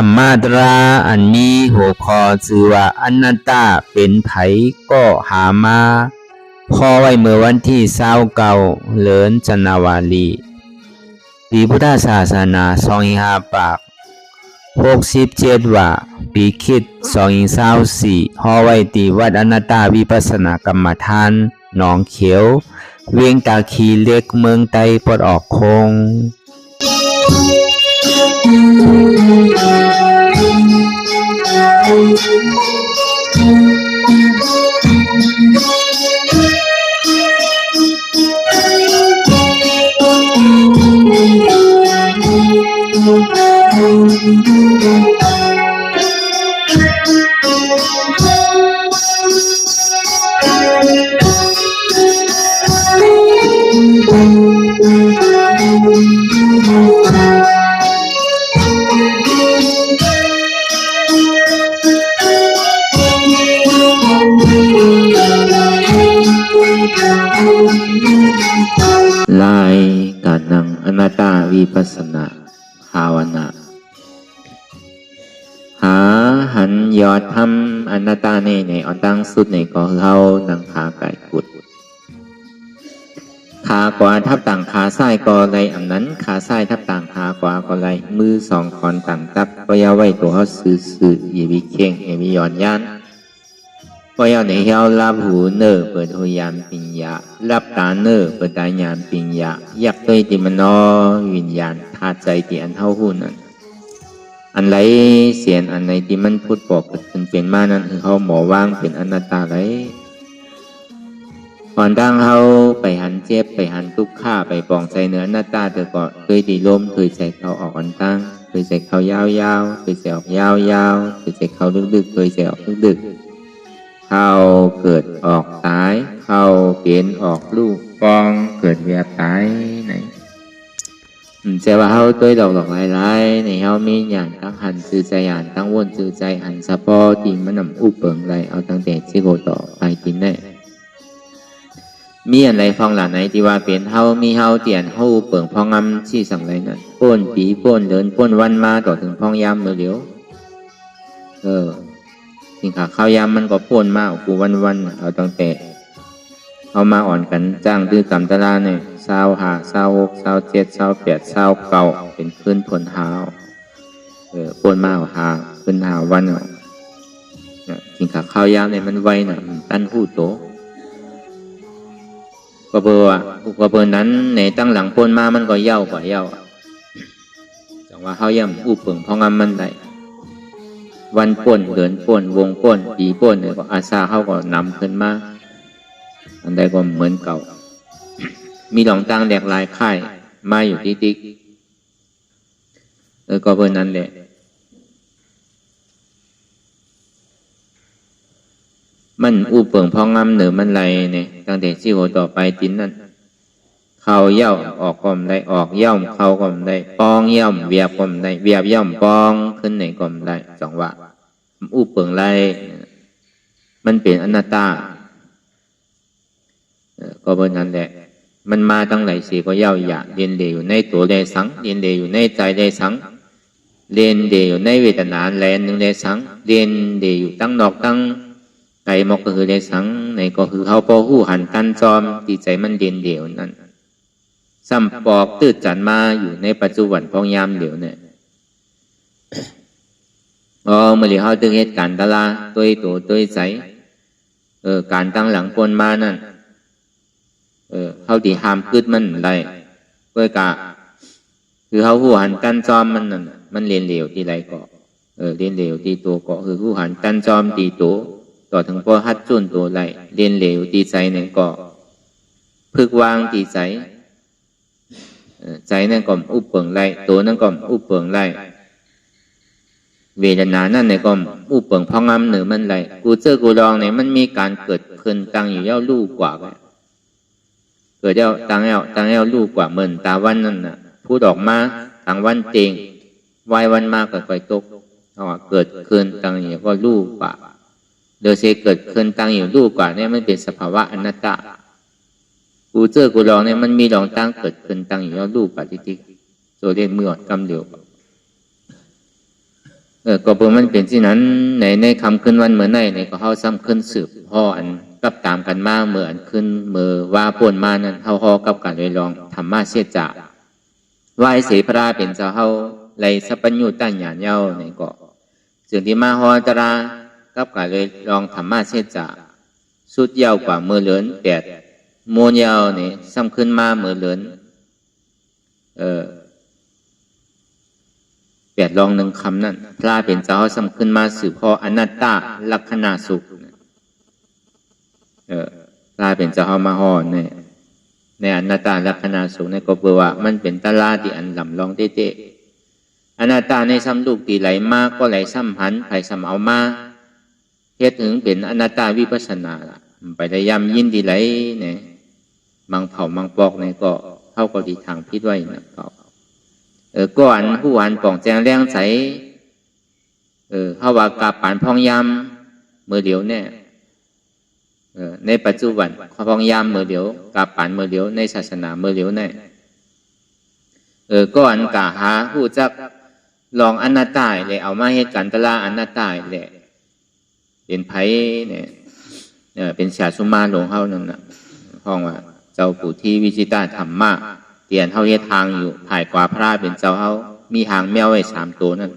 รรมาตราอันมีหัวข้อชื่อว่าอนัตตาเป็นไผก็หามาพอไว้เมื่อวันที่29เดือนจันวารีปีพุทธศาสนา25ปาก67ว่าปีคริสต์2024ฮอไว้ตีวัดอนัตตาวิปัสสนากรรมฐานหนองเขียวเวียงตาคีเล็กเมืองไต้ปลดออกคงลายการนั่งอนัตตาวิปัสสนาภาวนาหาหันยอดทำอนัตตาในอันตั้งสุดในก็คือเขานั่งขาไก่กุดขาขวาทับต่างขาซ้ายก็ไรอันนั้นขาซ้ายทับต่างขาขวาก็ไรมือสองคอนต่างจับก็ยาไว้ตัวเขาสื่ออย่าวิเข่งอย่าวิย้อนย่านก็ยาในเฮารับหูเนอเปิดหูยามปิญญารับตาเนอเปิดตายามปิญญายักด้วยติมนอวิญญาณธาตุใจที่อันเท่าหูนั้นอันไรเสียนอันไหนที่มันพูดบอกเกิดขึ้นเป็นมานั้นคือเขาหมอว่างเป็นอนัตตาไรก่อนตั้งเขาไปหันเจ็บไปหันทุกข์ฆ่าไปปองใจเนื้ออนัตตาแต่ก็เคยดีลมเคยใจเขาออกอันตั้งเคยใจเขายาวๆเคยใจออกยาวๆเคยใจเขาดึกๆเคยใจออกดึกๆเข้าเกิดออกตายเข้าเปลี่ยนออกลูกปองเกิดเวียตายไหนแต่ว่าเขาตัวดอกหลายๆในเขามีอย่างตั้งหันซื่อใจอย่างตั้งวนซื่อใจหันสะพอที่มันนำอุปเปิงไรเอาตั้งแต่ที่โกต่อไปกินได้มีอะไรฟองหลานไหนที่ว่าเปลี่ยนเฮามีเฮาเตียนเฮาเปิงพองงำที่สั่งไรนั่นป้นปีป้นเดินป้นวันมาต่อถึงพองยามเมื่อเดียวสิ่งขาข้าวยามมันก็ป้นมากกูวันเอาตั้งแต่เอามาอ่อนกันจ้างดื้อกำตะลาเนี่ย25 26 27 28 29เป็นขึ้นผลหาวป้นมากหาขึ้นหาวันเอาสิ่งขาข้าวยามเนี่ยมันไวน่ะมันตั้นหู้โตก็เบอร์ก็เบอร์นั้นในตั้งหลังป้นมามันก็เย่ากว่าเย่าจังว่าเขาย่ำอู้เปิงพองำมันได้วันป้นเดือนป้นวงป้นปีป้นเนี่ยก็อาซาเขาก็นำขึ้นมาอันใดก็เหมือนเก่ามีดองตั้งแดกลายค่ายมาอยู่ที่ติ๊กก็เบอร์นั้นแหละมันอู้เปิงพองงำเหนือมันไรเนี่ยตั้งแต่ที่หัวต่อไปตินนั่นเขาเย่าออกก่อมได้ออกย่อมเขาก่อมได้ปองย่อมเวียบก่อมได้เวียบย่อมปองขึ้นในก่อมได้จังหวะอู้เปิงไรมันเป็นอนัตตาก็เพราะนั้นแหละมันมาตั้งหลายสีก็เย่าหยาเรียนเดอยู่ในตัวเลสังเรียนเดอยู่ในใจเลสังเรียนเดอยู่ในเวทนาแลนหนึ่งเลสังเรียนเดอยู่ตั้งนอกตั้งไก่มอกก็คือเลสังในก็คือเขาพอหู้หันตันจอมตีใจมันเรียนเดียวนั้นซ้ำปอกตื้อจันมาอยู่ในปัจจุบันพองยามเดียวเนี่ยเมื่อเขาตึงเหตุการณ์ตะลาตัวใจการตั้งหลังปนมานั่นเขาที่ห้ามกึดมันได้เพื่อกะคือเขาหูหันตันจอมมันนั่นมันเรียนเหลวที่ไรก็เรียนเหลวที่ตัวก็คือหูหันตันจอมตีตัวต่อถึงพอฮัดจุนตัวไรเรียนเหลวตีใจหนึ่งก็พึกวางตีใจใจนั่นก็อุปเปิงไรตัวนั่นก็อุปเปิงไรเวทนานั่นในก็อุปเปิงพองงำเหนือมันไรกูเจอกูลองเนี่ยมันมีการเกิดขึ้นตั้งอยู่เย้าลูกกว่าไปเกิดเย้าตั้งเย้าลูกกว่าเหมือนตาวันนั่นน่ะพูดออกมาทางวันเตงวายวันมากกับไฟตกเกิดขึ้นตั้งอยู่ก็ลูกกว่าโดยเสเกิดขึ้นตั้งอยู่ลูกกว่าเนี่ยมันเป็นสภาวะอนัตตากูเจอกูลองเนี่ยมันมีลองตั้งเกิดขึ้นตั้งอยู่แล้วลูกกว่าจริงๆโซเดียนเมื่อกำเดียว ก็เพื่อมันเป็นที่นั้นในคำขึ้นวันเมื่อไหนในก็เขาซ้ำขึ้นสืบพ่ออันกับตามกันมาเมื่ออันขึ้นเมื่อว่าป่วนมานั้นเขาฮอกับการเลยลองธรรมะเสียจ่าไหว้เสพราเป็นเจ้าเขาไลสัพพัญญูตั้งหยาดเย้าในเกาะสิ่งที่มาฮอตรากับการเลยลองธรรมะเสียจ่าสุดยาวกว่าเมื่อเลิน8 โมงยาวเนี่ยซ้ำขึ้นมาเมื่อเลิน8 ลอง1 คำนั่นพระเป็นเจ้าซ้ำขึ้นมาสืบพ่ออนัตตาลักขณาสุขพระเป็นเจ้ามาฮอในอนัตตาลักขณาสุขในก็เปว่ามันเป็นตลาที่อันลำลองเต้อนัตตาในซ้ำลูกตีไหลมากก็ไหลซ้ำหันไผ่ซ้ำเอามาเฮ็ดถึงเป็นอนัตตาวิปัสสนาล่ะไปได้ย่ำยินดีไหลเนี่ยมังเผามังปอกเนี่ยก็เข้าก็ดีทางพิษไว้นะก็อันผู้อันป่องแจงแรงใสเขาว่ากาปานพองยำมือเดียวเนี่ยในปัจจุบันพองยำมือเดียวกาปานมือเดียวในศาสนามือเดียวเนี่ยก็อันกาหาผู้จักลองอนัตตาเลยเอามาเหตุการณ์ตลาอนัตตาแหละเป็นไผ่เนี่ยเป็นชาสุมาหลวงเฮานั่นน่ะห้องว่าเจ้าปู่ที่วิจิตรธรรมะเตียนเฮาเฮ็ดทางอยู่ถ่ายกว่าพระเป็นเจ้าเฮามีหางแมวไว้3 ตัวนั่น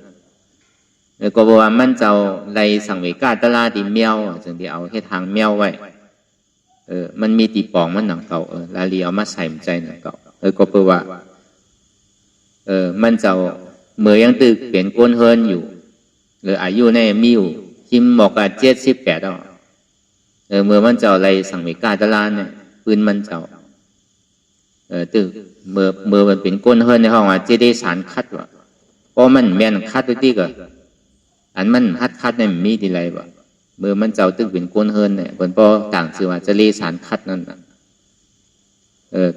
ก็บอกว่ามันเจ้าไลสังเวกาตลาดิแมวจึงได้เอาเฮ็ดทางแมวไว้มันมีตีปองมันหนังเก่าลาลีเอามาใส่ใจหนังเก่าก็แปลว่ามันเจ้าเมื่อยังตึกเป็นก้นเฮินอยู่หรืออายุในมีอยู่ทิมบอกกับ78เมื่อมันเจ้าไรสังเวกาตลาเนี่ยปืนมันเจ้าตึกเมื่อมันเป็นก้นเฮินในห้องว่าจะได้สารคัดว่าเพราะมันแม่นคัดตัวที่ก็อันมันคัดเนี่ยมีดีไรบ่เมื่อมันเจ้าตึกเป็นก้นเฮินเนี่ยเป็นพอต่างชื่อว่าจะเลสารคัดนั่นน่ะ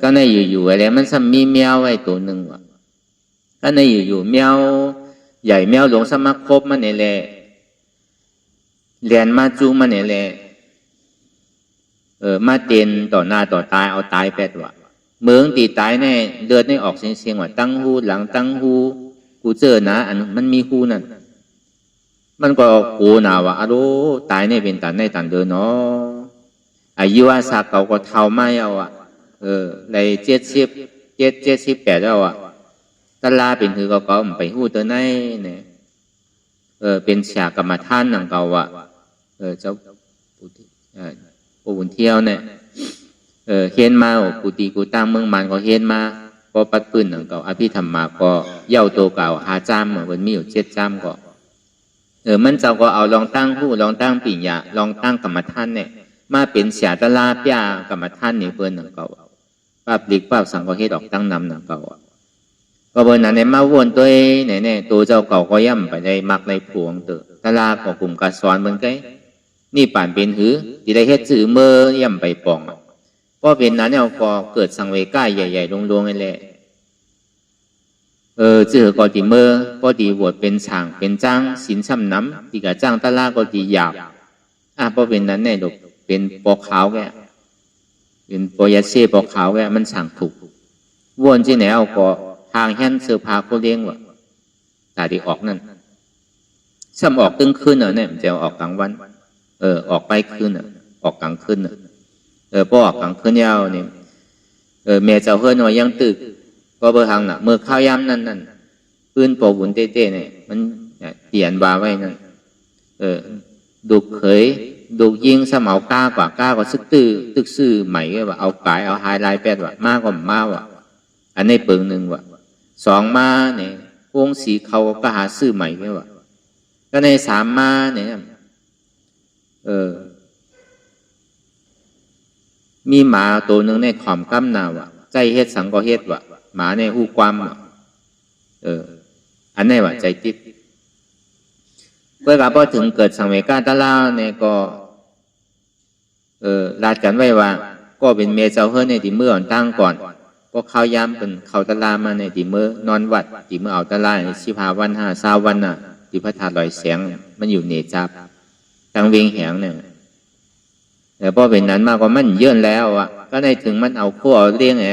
ก็ในอยู่อะไรมันซ้ำมีแมวไว้ตัวหนึ่งว่ะก็ในอยู่แมวใหญ่แมวหลงสมัครครบมันเนี่ยแหละเรียนมาจูมันเนี่ยแหละมาเตียนต่อหน้าต่อตายเอาตาย8 ว่ะเมืองตีตายแน่เลือดไม่ออกเสียงว่าตั้งหูหลังตั้งหูกูเจอนะอันมันมีหูนั่นมันก็โกนาว่าอะโดตายในเป็นตันในตันเดินเนาะอายุอาสาเก่าก็เท่าไม่เอาอ่ะใน78แล้วอ่ะตลาเป็นถือก็ไปหูตัวไหนเนี่ยเป็นฉากกรรมฐานหนังเก่าอ่ะเจ้าปู่บุญเที่ยวเนี่ยเฮ็ดมากุฏิกูตั้งเมืองมันก็เฮ็ดมาพอปัดปืนหนังเก่าอภิธรรมาก็เย่าโตเก่า5 จ้ำเหมือนมีอยู่7 จ้ำก็มันเจ้าก็เอาลองตั้งผู้ลองตั้งปิ่ญญาลองตั้งกรรมฐานเนี่ยมาเป็นเสียตลาดยากรรมฐานนี่เปิ้นหนังเก่าป้าปลิกป้าสังก็เฮ็ดออกตั้งนำหนังเก่าก็เปิ้นนั้นเนี่ยมาวนตัวเนี่ยตัวเจ้าเก่าก็ย่ำไปได้มักในผวงเตตลาดของกลุ่มกาสอนเหมือนกันนี่ป่านเป็นหือที่ได้เฮ็ดสื่อเมื่อย่ำไปปองเพราะเป็นนั้นเนี่ยก็เกิดสังเวกาใหญ่ๆลงๆนั่นแหละจื่อก็ตีเมื่อก็ตีบวชเป็นช่างเป็นจ้างสินซ้ำน้ำตีกับจ้างตลาก็ตีหยาบเพราะเป็นนั้นเนี่ยเป็นปอกขาวแกเป็นปอยาเซ่ปอกขาวแกมันช่างถูกวนที่ไหนเอาก็ทางแห่นเสื้อผ้าเขาเลี้ยงว่ะตาดีออกนั่นซ้ำออกตึ้งคืนเนี่ยมันจะออกกลางวันออกไปคืนออกกลางคืนพอออกกลางคืนยาวเนี่ยเมียเจ้าเฮือนว่ายังตึกก็เบอร์ทางน่ะเมื่อข้าวยำนั่นปืนปอบุญเต้ๆเนี่ยมันเปลี่ยนบาไว้นั่นดุเขยดุยิงสมเอาก้ากว่าซึกตึกซื่อใหม่ว่าเอากายเอาไฮไลท์8 ว่ะมากกว่ามาว่ะอันนี้เปิง1 ว่ะ2 มาเนี่ยวงสีเขาก็หาซื้อใหม่ไว้ว่ะก็ใน3 มาเนี่ยมีหมาตัวหนึ่งในขอมกำนาว่ะใจเฮ็ดสังก็เฮ็ดว่ะหมาในหูความว่ะอันนี้ว่ะใจติดเมื่อกพอถึงเกิดสังเวกาตลาเนี่ยก็ลาดกันไว้ว่าก็เป็นเมียเจ้าเฮือนในที่เมื่อตั้งก่อนก็เข้ายามเป็นเข้าตลามาในที่เมื่อนอนวัดที่เมื่อเอาตลา15 วัน20 วันน่ะที่พระธาตุลอยแสงมันอยู่เนจับทางเวียงแหงเนี่ยแต่พอเป็นนั้นมากกว่ามันเยื่อนแล้วอ่ะก็ในถึงมันเอาคู่เอาเลี้ยงไง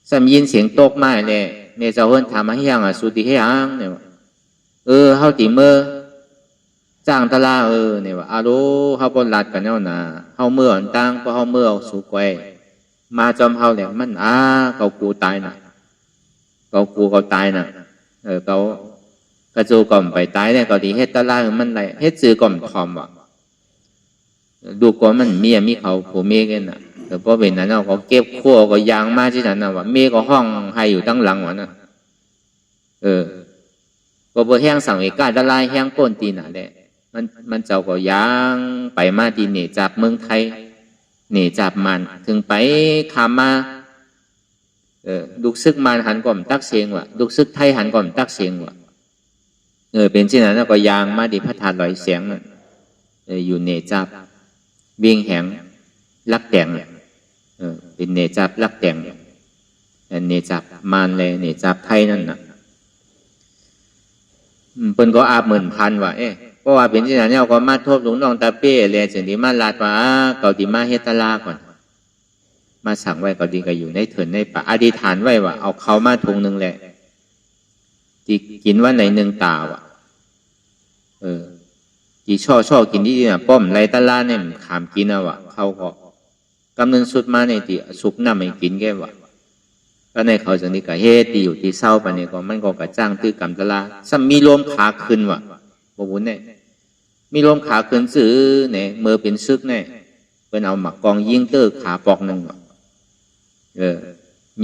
ซ้ำยินเสียงโต๊กไม้เลยเมเจ้าเฮิรนถามมาให้ยังสุติให้ยังเนี่ยเฮ เฮาติเมื่อจ้างตลาเนี่ยว่าอาโลเฮาบ่ลัดกันแนวหนาเฮาเมื่ออันตั้งเพราะเฮาเมื่อเอาสู่ไว้มาจอมเฮาแหละมันเกากูตายน่ะเกากูเขาตายน่ะเขากระจูก่อมไปตายเนี่ยก็ดีเฮ็ดตลาดมันไรเฮ็ดซื้อก่อมทอมว่ะดูก่อนมันมีเขาผู้เมกันน่ะแต่พอเป็นนั้นเขาเก็บขั้วก็ยางมาที่นั่นน่ะว่าเมก็ห้องให้อยู่ตั้งหลังวะน่ะก็บ่แห้งสั่งเอกาตลาดแห้งก้นตีน่ะแหละมันเจ้าก็ยางไปมาตีเหนือจากเมืองไทยเหนือจากมันถึงไปขามมาดุกซึกมันหันก่อมตักเสียงว่ะดุกซึกไทยหันก่อมตักเสียงว่ะเป็นเช่นนั้นก็ยางมาดิพระธาตุลอยเสียงนั่นอยู่เหนือจากเวียงแหงลักแดงเป็นเหนือจากลักแดงเหนือจากมันเลยเหนือจากไทยนั่นน่ะเพิ่นก็อาบเหมือนพันว่ะเพราะว่าเป็นที่นั้นเนี่ยก็มาทบหลวงน้องตาเป้เลยจึงที่มาลาดว่าเกาดีมาเฮตลาก่อนมาสั่งไว้เกาดีก็อยู่ในเถินในป่าอธิษฐานไว้ว่าเอาเขามาถุงนึงแหละที่กินว่าในหนึ่งตาว่ะที่ช่อกินที่นี่ป้อมไรตลาเนี่ยขามกินอ่ะว่ะเขาก็กำเนิดสุดมาในที่สุกน้ำไม่กินแก่ว่ะก็ในเขาจึงที่ก็เฮ็ดที่อยู่ที่เศร้าปะเนี่ยก็มันก็กระจ้างตื้อกำตลาซ้ำมีลมขาขึ้นว่ะบ่บุญเนี่ยมีลมขาขึ้นซื้อเนี่ยเมื่อเป็นซึกเนี่ยเป็นเอาหมักกองยิงเตอร์ขาปอกหนึ่งว่ะ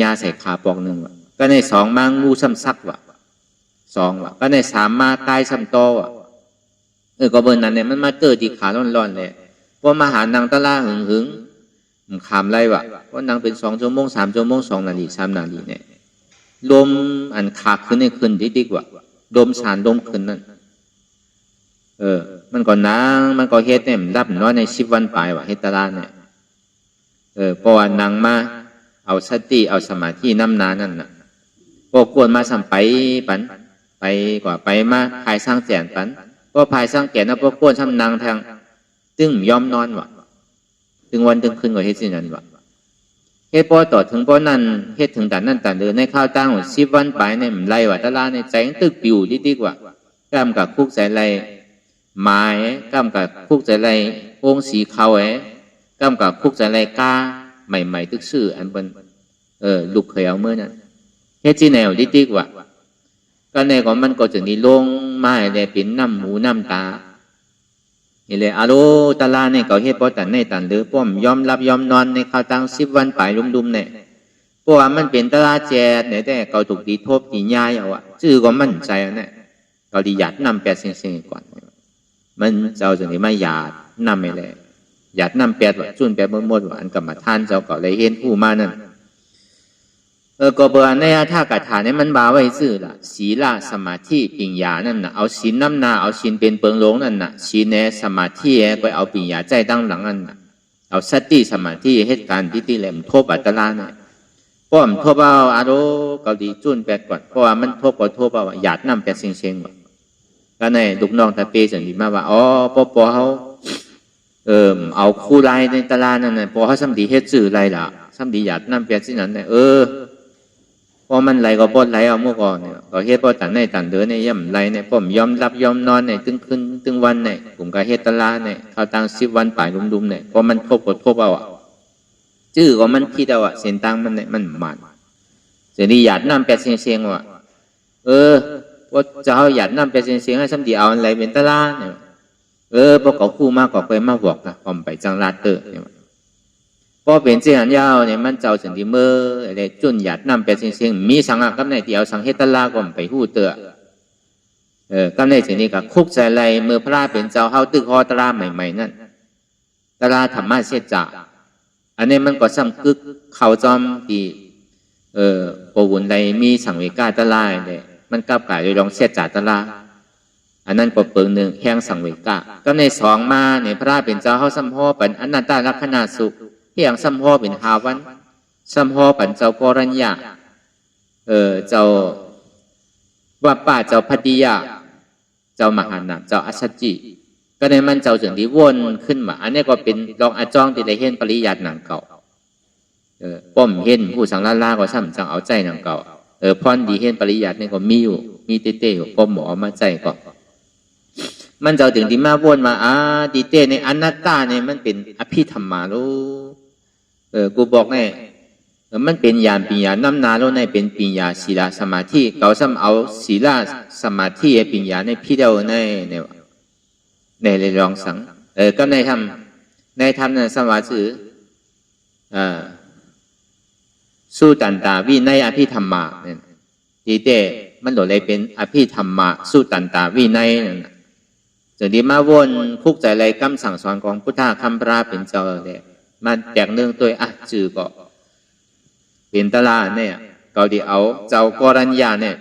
ยาใส่ขาปอกหนึ่งว่ะก็ในสองมางูซ้ำซักว่ะสองว่ะก็ในสามมาตายซ้ำโตว่ะก็เบอร์นั้นเนี่ยมันมาเตอร์ที่ขาร้อนๆเลยว่ามาหานางตลาหึงขามไรว่ะเพราะนางเป็น2 ชั่วโมง 3 ชั่วโมง 2 นาที 3 นาทีเนี่ยลมอันขาขึ้นเนี่ยขึ้นดีกว่าลมสารลมขึ้นนั่นมันก็นางมันก็เฮ็ดเนี่ยรับน้อยใน10 วันปลายว่ะเฮ็ดตลาดเนี่ยเพราะว่านางมาเอาสติเอาสมาธิน้ำนานั่นน่ะก็กวนมาสัมไปปันไปกว่าไปมาภายสร้างแจนปันก็ภายสร้างแจนนะพวกกวนซ้ำนางทางตึงยอมนอนว่ะถึงวันถึงคืนก็เฮ็ดสิ่งนั้นว่ะเฮ็ดพอต่อถึงพอนั้นเฮ็ดถึงแต่นั้นแต่เดินในข้าวตั้ง10 วันปลายเนี่ยมันไล่ว่าตลาดในใจตึกปิวดีกว่ากล้ามกับคุกใส่ไรไม้กล้ามกับคุกใส่ไรองสีเขากล้ามกับคุกใส่ไรกาใหม่ๆตึกซื่ออันเป็นลูกเคยเอาเมื่อนั้นเฮ็ดจีแนวดีกว่าก็ในของมันก็จะนี่ลงไม้เลยเป็นน้ำหมูน้ำตานี่เลยอาโลตลาเนี่ยเขาเฮ็ดพอแต่ในตันเดือป้อมยอมรับยอมนอนในข้าวตั้ง10 วันปลายลุมๆเนี่ยเพราะว่ามันเป็นตลาแจดเนี่ยแต่เขาถูกดีทบดีย้ายเอาชื่อก็มั่นใจเนี่ยเขาดีหยาดนำ8 เสียงก่อนมันเจ้าจะนี่มาหยาดนำไม่เลยหยาดนำ8ว่าจุน8หมดว่าอันกรรมฐานเจ้าก็เลยเห็นผู้มานั่นก็เบอร์ในท่ากฐานเนี่ยมันบาไว้ซื่อล่ะศีลสมาธิปัญญานั่นน่ะเอาศีลน้ำนาเอาศีลเป็นเปิงหลงนั่นน่ะศีลสมาธิก็เอาปัญญาใจตั้งหลังนั่นน่ะเอาสติสมาธิเหตุการณ์ที่แหลมทบอัตลาเนี่ยป้อมทบเอาอาโรเกาดีจุน8 ก่อนเพราะว่ามันทบก็ทบเอาหยาดนำ8 เสียงก็ในลูกน้องตาเปสันติมาว่าปอเขาเอาคู่ไล่ในตลาดนั่นน่ะพอเขาสัมดีเฮ็ดสื่อไรล่ะสัมดีหยาดนำ8 สิ่งนั้นเนี่ยพอมันไหลก็ปอดไหลเอาเมื่อก่อนเนี่ยก็เฮ็ดพอตันในตันเดือในย่ำไหลในผมยอมรับยอมนอนในตึงคืนตึงวันในผมก็เฮ็ดตลาดในเขาตั้ง10 วันปลายลุมๆในพอมันทบก็ทบเอาชื่อก็มันคิดเอาเส้นตังมันเนี่ยมันมันเสรีหยาดน้ำ8 เสียงว่ะว่าจะเอาหยาดน้ำ8 เสียงให้สัมดีเอาอะไรเป็นตลาดเนี่ยพอเขาคู่มากก็เคยมาบอกนะผมไปจังลาเตอร์เนี่ยพอเป็นเสียงยาวเนี่ยมันเจ้าถึงที่เมื่ออะไรจุนหยาดนำ8 เสียงมีสังกัดในที่เอาสังเฮตลาก็ไปหู้เตอก็ในที่นี้ก็คุกใจไรเมื่อพระเป็นเจ้าเฮาตึกฮอตราใหม่ๆนั่นตราธรรมะเสจาอันนี้มันก็ซ้ำกึกเขาจอมที่ปวุ่นใดมีสังเวกาตลาเนี่ยมันกลับกลายโดยรองเสจาตลาอันนั้นก็เปิงหนึ่งแห่งสังเวกาก็ใน2มาเนี่ยพระเป็นเจ้าเฮาสัมโภเป็นอนันตลักษณะสุขเพียงสัมโภเป็นหาวันสัมโภเป็นเจ้ากรัญญาเจ้าว่าป่าเจ้าพัทยาเจ้ามหานาเจ้าอัศจิก็ในมันเจ้าถึงที่วนขึ้นมาอันนี้ก็เป็นรองอาจองที่ได้เห็นปริยัติหนังเก่าป้อมเห็นผู้สังลาลาก็ซ้ำจังเอาใจหนังเก่าพรดีเห็นปริยัตินี่ก็มีอยู่มีเต้ๆอยู่ป้อมหมอมาใจก็ มันเจ้าถึงที่มาวนมาดีเต้ในอนัตตาเนี่ยมันเป็นอภิธรรมาโลกูบอกเนี่ยมันเป็นญาณปัญญาน้ำนาโลในเป็นปัญญาศีลสมาธิเก่าซ้ำเอาศีลสมาธิปัญญาในพี่เดียวในเลยลองสังก็ในธรรมนั้นสมาธิสู้ตันตาวินัยอภิธรรมาเนี่ยดีเต้มันโดดเลยเป็นอภิธรรมาสู้ตันตาวินัยนั่นจะดีมาวนคุกใจอะไรคำสั่งสอนของพุทธะคำพระเป็นเจ้าเลยมันแตกเนื่องตัวจือก็เป็นตลาเนี่ยก็ดีเอาเจ้ากรัญญาเนี่ย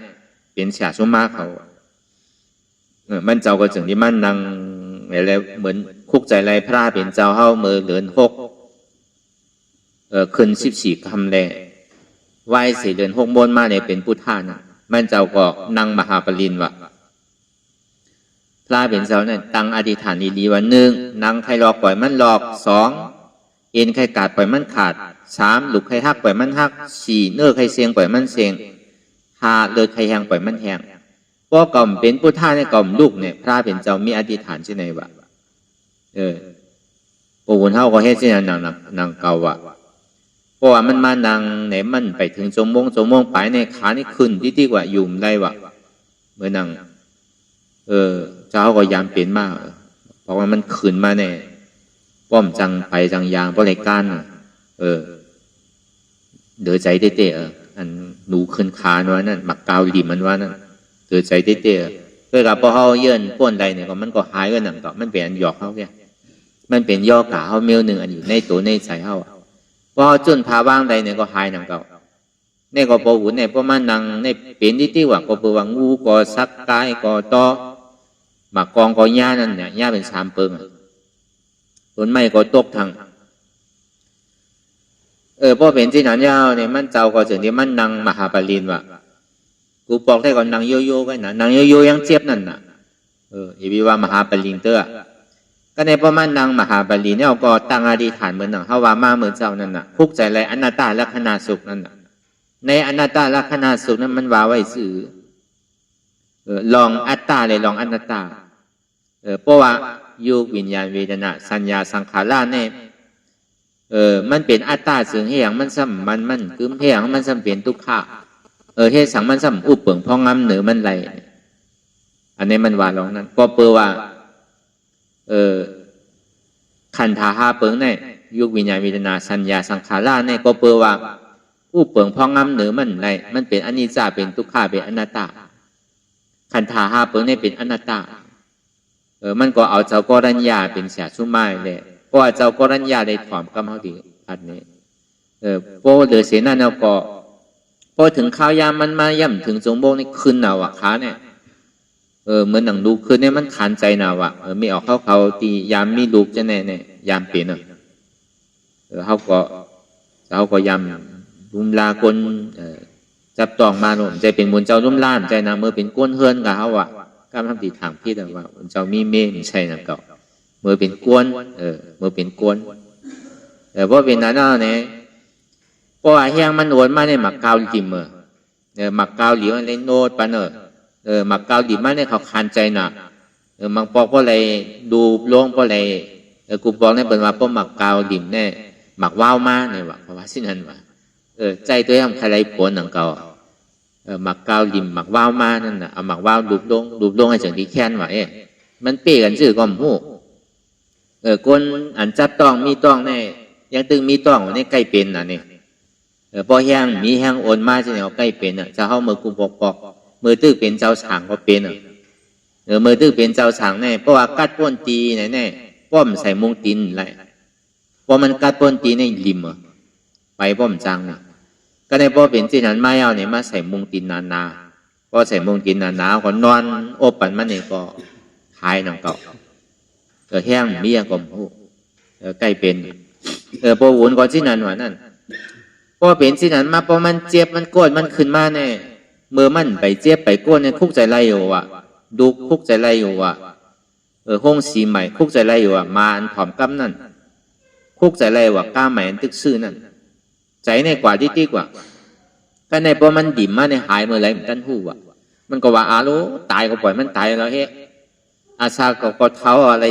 เป็นฉาชุมาเขามันเจ้าก็จึงที่มันนั่งอะไรเหมือนคุกใจอะไรพระเป็นเจ้าเฮาเมื่อเดือน6ขึ้น14 คำแลไหว้4 เดือน 6 โมนมาเนี่ยเป็นพุทธะนะมันเจ้าก็นั่งมหาปริญวะพระเป็นเจ้าเนี่ยตั้งอธิษฐานดีๆว่า1นั่งใครหลอกปล่อยมันหลอก2เอ็นใครกาดปล่อยมันขาด3หลุกใครหักปล่อยมันหัก4เนื้อใครเสียงปล่อยมันเสียง5เลือดใครแหงปล่อยมันแหงพวกกล่อมเป็นพุทธะในกล่อมลูกเนี่ยพระเป็นเจ้ามีอธิษฐานที่ไหนวะพวกคนเฮาก็เฮ็ดที่นั่งเก่าวะเพราะว่ามันมานั่งไหนมันไปถึงจมงไปในขานี่ขึ้นที่กว่ายุ่มได้วะเมื่อนั่งเจ้าก็ยามเปลี่ยนมากเพราะว่ามันขึ้นมาเนี่ยป้อมจังไปจังยางเพราะรายการเดือใจเต้อันหนูขึ้นขาว่านั่นหมักกาวดีมันว่านั่นเดือใจเต้เพื่อกับพอเขาเยื่อนป้นใดเนี่ยก็มันก็หายก็หนังต่อมันเป็นอันหยอกเขาเนี่ยมันเป็นย่อกาเขาเมียวหนึ่งอันอยู่ในตัวในใจเขาพอจนพาว่างใดเนี่ยก็หายหนังเก่าเนี่ยก็พอหุ่นเนี่ยพอมันนังเนี่ยเป็นที่ว่าก็เปว่างูก็ซักกายก็ต่อหมากกองก็ย่านั่นเนี่ยย่าเป็น3 เปิงต้นไม้ก็ตกทางพอเป็นที่นั้นยาวเนี่ยมันเจ้าก็ถึงที่มันนังมหาปริญวะกูบอกได้ก่อนนังโยโย่กันนะนังโยโย่ยังเจ็บนั่นน่ะอีวิว่ามหาปริญเตอร์ก็ในประมาณนังมหาปริญเนี่ยก็ตั้งอธิษฐานเหมือนหนังเฮาว่ามาเหมือนเจ้านั่นน่ะทุกข์ใจไรอนัตตาลักขณาสุขนั่นน่ะในอนัตตาลักขณาสุขนั้นมันว่าไว้สื่อลองอัตตาเลยลองอนัตตาเพราะว่ายุควิญญาณเวทนาสัญญาสังขารเนี่ยมันเป็นอัตตาซึ่งเฮียงมันซ้ำมันกึมเฮียงมันซ้ำเป็นทุกขะเฮ็ดสังมันซ้ำอุปเปิงพองงำเหนือมันไหลอันนี้มันว่าลองนั้นก็เปล่าว่าขันธา5 เปิงเนี่ยยุควิญญาณเวทนาสัญญาสังขารเนี่ยก็เปล่าว่าอุปเปิงพองงำเหนือมันไหลมันเป็นอนิจจาเป็นทุกขะเป็นอนัตตาขันธา5 เปิงเนี่ยเป็นอนัตตามันก็เอาเจ้ากรัญญาเป็นเสียชุ่มไม้เลยเพราะว่าเจ้ากรัญญาได้ถอมกำเขาดีอันนี้พอเดือเสียนั่นเราก็พอถึงข้าวยามมันมาย่ำถึงจงโบงนี่ขึ้นหนาวะขาเนี่ยเหมือนหนังลูกขึ้นเนี่ยมันขันใจหนาวะไม่ออกเขาตียามมีลูกจะแน่ยามเปลี่ยนเขาก็ยามรุมลาคนจับตองมาหนุ่มใจเป็นมูลเจ้ารุ่มล่ามใจนะเมื่อเป็นก้นเฮือนกับเขาอะการทำติดทางพี่แต่ว่าเจ้ามีเมฆใช่นะเก่าเมื่อเป็นกวนเมื่อเป็นกวนเพราะเป็นนั้นเนี่ยเพราะว่าเฮียงมันโอนมาในหมักกาวลิมหมักกาวหลิวอะไรโนดปะหมักกาวลิมมาเนี่ยเขาคันใจหนักมังปอกเพราะอะไรดูลงเพราะอะไรกูบอกเนี่ยเป็นว่าเพราะหมักกาวลิมเนี่ยหมักว้าวมาเนี่ยว่าเพราะว่าสิ่งนั้นว่าใจตัวทำใครผลหนังเก่าหมักกาวลิมหมักว้าวมานั่นน่ะเอาหมักว้าวดูลงให้จังที่แค้นว่ามันเปี้ยกันชื่อก็หูคนอันจับต้องมีต้องแน่ยังตึงมีต้องในใกล้เป็นน่ะนี่พอแห้งมีแห้งโอนมาจะเนี่ยใกล้เป็นจะเข้ามือกูปอกมือตื้อเป็นเจ้าฉางก็เป็นมือตื้อเป็นเจ้าฉางแน่เพราะว่ากัดป้นตีแน่ป้อมใส่มงตินไรเพราะมันกัดป้นตีในริมไปป้อมจังเนี่ยก็ในพอเป็นที่นั้นมาเอาเนี่ยมาใส่มงตินนาพอใส่มงตินนาก็นอนโอบปันมันเนี่ยก็หายหนังเก่าแห้งมีอย่างก็หูใกล้เป็นพอวุ่นก็ที่นั้นว่านั่นพอเป็นที่นั้นมาพอมันเจ็บมันโกรธมันขึ้นมาเนี่ยเมื่อมันไปเจ็บไปโกรธเนี่ยคุกใจไรอยู่ว่ะดูคุกใจไรอยู่ว่ะห้องสีใหม่คุกใจไรอยู่ว่ะมาอันถอมกำนั่นคุกใจไรว่ะก้าใหม่อันตึกซื่อนั่นใจในกว่าที่กว่าก็ในพอมันดิ่มมาในหายเมื่อไรมันตั้นหูว่ะมันก็ว่าอาโลตายก็ปล่อยมันตายแล้วเฮ้ อาชาก็เท้าอะไร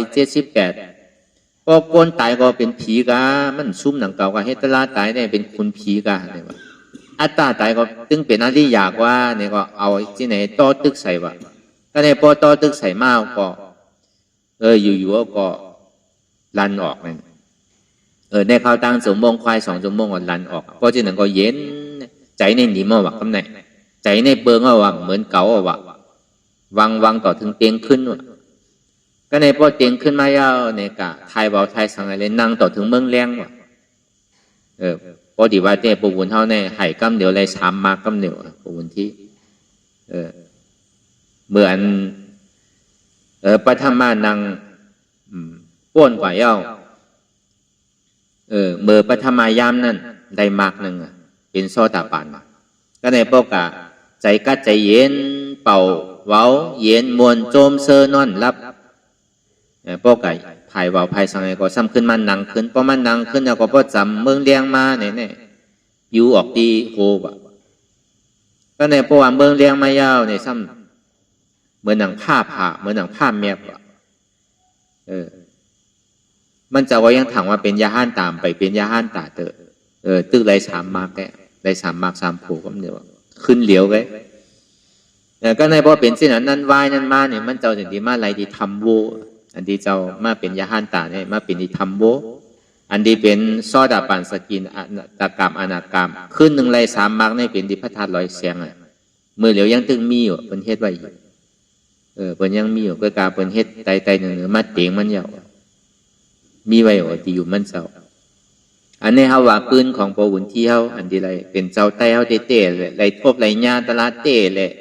78พอโกนตายก็เป็นผีกามันซุ่มหนังเก่าก็เฮตลาตายเนี่ยเป็นคุณผีกาเนี่ยว่าอัตตาตายก็ตึงเป็นอริยากว่าเนี่ยก็เอาที่ไหนต่อตึกใส่ว่าก็ในพอต่อตึกใส่มากก็อยู่ๆก็ลันออกนั่นในข่าวตั้ง2 โมงควาย2 ชั่วโมงก็ลันออกเพราะฉะนั้นก็เย็นใจในหนีมาว่าคำไหนใจในเบิงว่าเหมือนเก่าว่าวังต่อถึงเตียงขึ้นว่าก็ในพอเตียงขึ้นมาเย้าเนี่ยกะไทยเบาไทยสังอะไรนั่งต่อถึงเมืองแรงว่ะพอดีว่าเต้ปูบุญเท่าเนี่ยไห่กำเดียวเลย3 มากำเดียวปูบุญที่เหมือนปฐมานังป้วนกว่าเย้าเมื่อปฐมายามนั่นได้มากหนึ่งเป็นโซตาปานก็ในพวกกะใจกัดใจเย็นเป่าเว้าเย็นมวนโจมเซนอนรับพวกไก่ภายเว้าภายสังไงก็ซ้ำขึ้นมันนังขึ้นพอมันนังขึ้นแล้วก็พอจำเมืองเลี้ยงมาเนี่ยปิวออกดีโหบะก็ในพวกเมืองเลี้ยงมายาวเนี่ยซ้ำเหมือนหนังผ้าเหมือนหนังผ้าแมบมันจะว่ายังถังว่าเป็นยาห้านตามไปเป็นยาห้านตาเตอตึกไร3 มากแกไร3 มาก3 โผก็เดียวขึ้นเหลียวไงก็ในพอเป็นสิ่งนั้นวายนั้นมาเนี่ยมันเจ้าสิ่งที่มาอะไรที่ทำโวอันที่เจ้ามาเป็นยาห้านตาเนี่ยมาเป็นที่ทำโวอันที่เป็นซอดาปันสกินตากรรมอนากรรมขึ้น1 ไร3 มากเนี่ยเป็นที่พระธาตุลอยแสงมือเหลียวยังตึงมีอยู่เป็นเฮ็ดไว้อยู่เป็นยังมีอยู่ก็การเป็นเฮ็ดไตเหนือมาเตียงมันยาวมีไว้ที่อยู่มันเจ้าอันนี้เขาว่าปืนของปวุนที่เขาอันที่ไรเป็นเจ้าไต้เขาเต้เลยไรทบไรญาตลาเต้เลย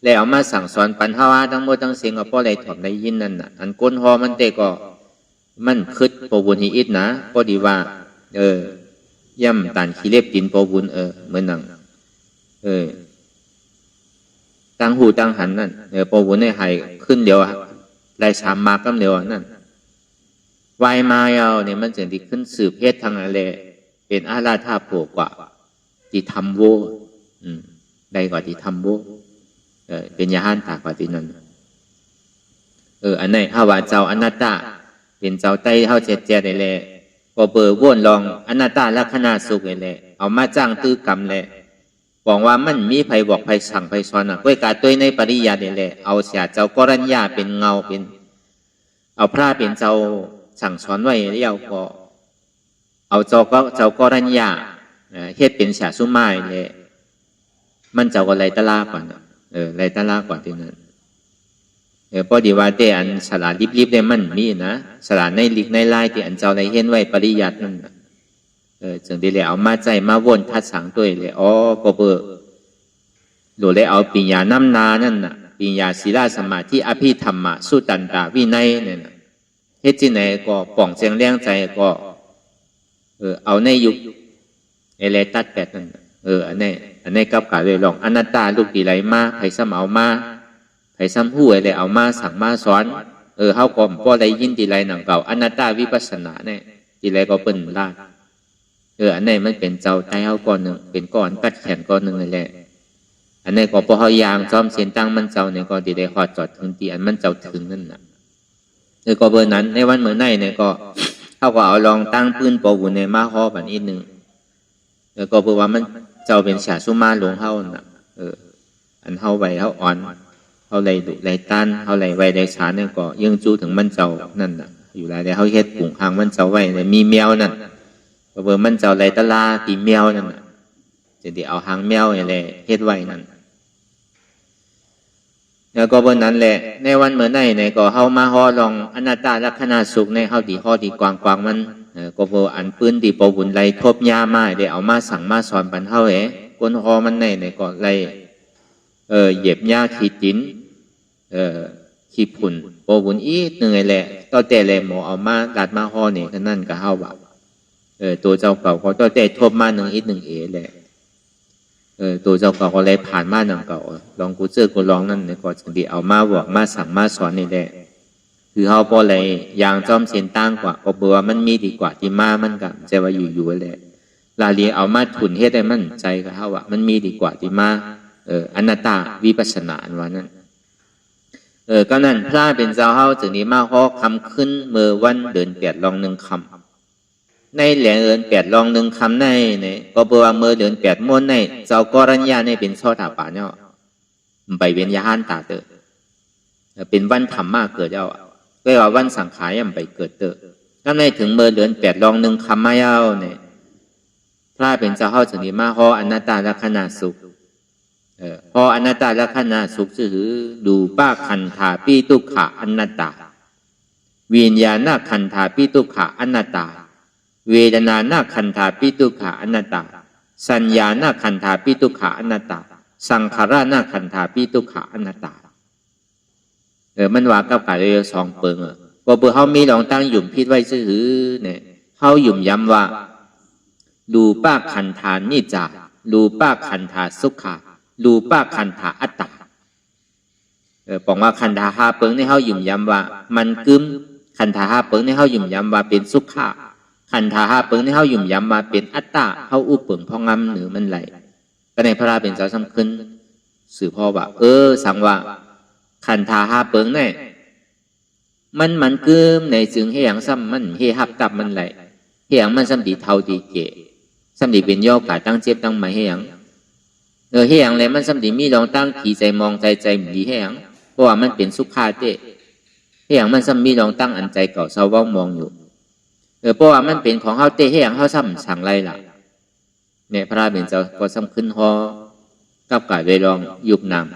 แล้วเอามาสั่งสอนปัญหาทั้งหมดทั้งเสียงก็เพราะไรถอมไรยินนั่นน่ะอันก้นหอมันเต้ก็มันคืดปวุนฮีอิดนะพอดีว่าย่ำตันขี้เล็บดินปวุนเหมือนหนังตั้งหูตั้งหันนั่นปวุนในหายขึ้นเดียวไร3 มากก็เดียวนั่นวายมาเยาเนี่ยมันจึงที่ขึ้นสืบเพศทางอะไรเป็นอาราธาโผกว่าที่ทำโวได้กว่าที่ทำโวเป็นยาห้านตากว่าที่นั่นอันไหนฮาวาเจ้าอนัตตาเป็นเจ้าไต้เฮาเจ็ดได้แหละพอเปิดว่นลองอนัตตาลักษณะสุขได้แหละเอามาจ้างตื้อกรรมแหละบอกว่ามันมีไผบอกไผสั่งไผสอนก้อยกาตัวในปริยัติได้แหละเอาเสียเจ้ากรัญญาเป็นเงาเป็นเอาพระเป็นเจ้าสั่งสอนไว้เรียวก็เอาเจ้ากรัญญาเฮ็ดเป็นเสียสุมาเลยมันเจ้าก็ไรตะลากว่าไรตะลากว่าที่นั้นพอดีว่าแต่อันสลาลิบๆเนี่ยมันมีนะสลาในลิกในลายที่อันเจ้าไรเห็นไว้ปริยัตินั่นจึงได้เลยเอามาใจมาวนทัดสังตัวเลยก็เบอหรือเลยเอาปิญญาน้ำนานั่นน่ะปิญญาศีลสมาธิอภิธรรมะสุตันตาวินัยเนี่ยเฮ็ดที่ไหนก็ป่องเสียงแรงใจก็เอาในยุคอะไรตัด8นั่นอันนี้กับกาเลยลองอนัตตาลูกดีไรมาไผซ้ำเอามาไผซ้ำหู้อะไรเอามาสั่งมาสอนเฮาก็บ่ได้ยินดีไรหนังเก่าอนัตตาวิปัสสนาเนี่ยดีไรก็เปิ้นลาดอันนี้มันเป็นเจ้าไต้เฮาก้อนหนึ่งเป็นก้อนกัดแขนก้อนหนึ่งเลยแหละอันนี้ก็พอเฮายางจอมเสียนตั้งมันเจ้าเนี่ยก็ดีได้ฮอดจอดถึงตีอันมันเจ้าถึงนั่นน่ะก็เบอร์นั้นในวันเมื่อไหร่เนี่ยก็เขาก็เอาลองตั้งพื้นปวุนในมาฮอแบบนี้นึงก็เบอร์ว่ามันเจ้าเป็นเสียสุมาหลงเฮาน่ะอันเฮาไว้เฮาอ่อนเฮาไรดุไรต้านเฮาไรไว้ไรฉานเนี่ยก็ยังจู้ถึงมันเจ้านั่นน่ะอยู่ไรเฮาเฮ็ดปุ่งหางมันเจ้าไว้เนี่ยมีแมวนั่นก็เบอร์มันเจ้าไรตะลาตีแมวนั่นน่ะจะได้เอาหางแมวอะไรเฮ็ดไว้นั่นแล้วก็บนนั้นแหละในวันเมื่อไหร่เนี่ยก็เฮามาฮอลองอนัตตาลักษณะสุขในเฮาดีฮอดีกวางมันก็บ่อันปืนดีปบุญไล่ทบยามาได้เอามาสั่งมาสอนปันเฮาก้นฮอมันเนี่ยก็ไล่เหยียบยาขี้ตินขี้ผุ่นปบุญอีนึงไอ้แหละต่อแต่แลหมอเอามาดัดมาฮอนี่ก็นั่นก็เฮาว่าตัวเจ้าเก่าก็ต่อแต่ทบมา1 อีก1 เอแหละตัวเจ้าเก่าก็เลยผ่านมาหนังเก่าลองกูกูลองนั่นเนี่ยก็จะดีเอามาบอกมาสั่งมาสอนนี่แหละคือเขาพอเลยยางจอมเสียนตั้งกว่าก็เบื่อมันมีดีกว่าที่มามันกับใจว่าอยู่แหละลาเลียเอามาถุนเฮ็ดได้มันใจกับเขาว่ามันมีดีกว่าที่มาอนัตตาวิปัสสนาอันว่านั้น ก็นั่นพระเป็นเจ้าเฮาจึงนี้มาฮอคำขึ้นเมื่อวันเดือน8ลอง1คำในแหลงเดือน8ลอง1คำในเนี่ยก็เปว่าเมื่อเดือน8ม้วนในเจ้ากรัญญาในเป็นชอถาป่าเนี่ยไปเวียนยาหันตาเตอเป็นวันธรรมะเกิดเจ้าก็ว่าวันสังขารยังไปเกิดเตอถ้าในถึงเมื่อเดือน8ลอง1คำมาเย้าเนี่ยพระเป็นเจ้าเฮาจึงนี้มาฮออนัตตลักขณะสุขพออนัตตลักขณะสุขคือดูป้าขันธาปิทุกขะอนัตตาวิญญาณขันธาปิทุกขะอนัตตาเวทนาขันธาปิทุกขะอนัตตาสัญญาขันธาปิทุกขะอนัตตาสังขารขันธาปิทุกขะอนัตตามันว่ากับการเรียสองเปิงบ่เฮามีลองตั้งหยุ่มพิษไว้ซื่อเนี่ยเฮาหยุ่มย้ำว่าดูป้าขันธานิจจาดูป้าขันธาสุขะดูป้าขันธาอัตตาบอกว่าขันธา5เปิงในเฮาหยุ่มย้ำว่ามันกึมขันธา5เปิงในเฮาหยุ่มย้ำว่าเป็นสุขะขันธา5เปิงในเฮาหยุ่มย้ำว่าเป็นอัตตาเฮาอุปเปิงพองำหรือมันไหลก็ในพระราเป็นเจ้าสำคัญสื่อพ่อว่าสั่งว่าขันธา5เปิงเนี่ยมันกึมในจึงให้อย่างซ้ำมันให้หับตับมันไหลให้อย่างมันซ้ำดีเท่าดีเกะซ้ำดีเป็นย่อกาตั้งเจ็บตั้งหมายให้อย่างให้อย่างไรมันซ้ำดีมีลองตั้งขี่ใจมองใจดีให้อย่างเพราะว่ามันเป็นสุขาเตะให้อย่างมันซ้ำมีลองตั้งอันใจเก่าเศร้าว่ามองอยู่เพราะว่ามันเป็นของเฮาเตะให้อย่างเฮาซ้ำสั่งไรล่ะเนี่ยพระเป็นเจ้าก็ซ้ำขึ้นฮอกับกายเวลองยุบนาม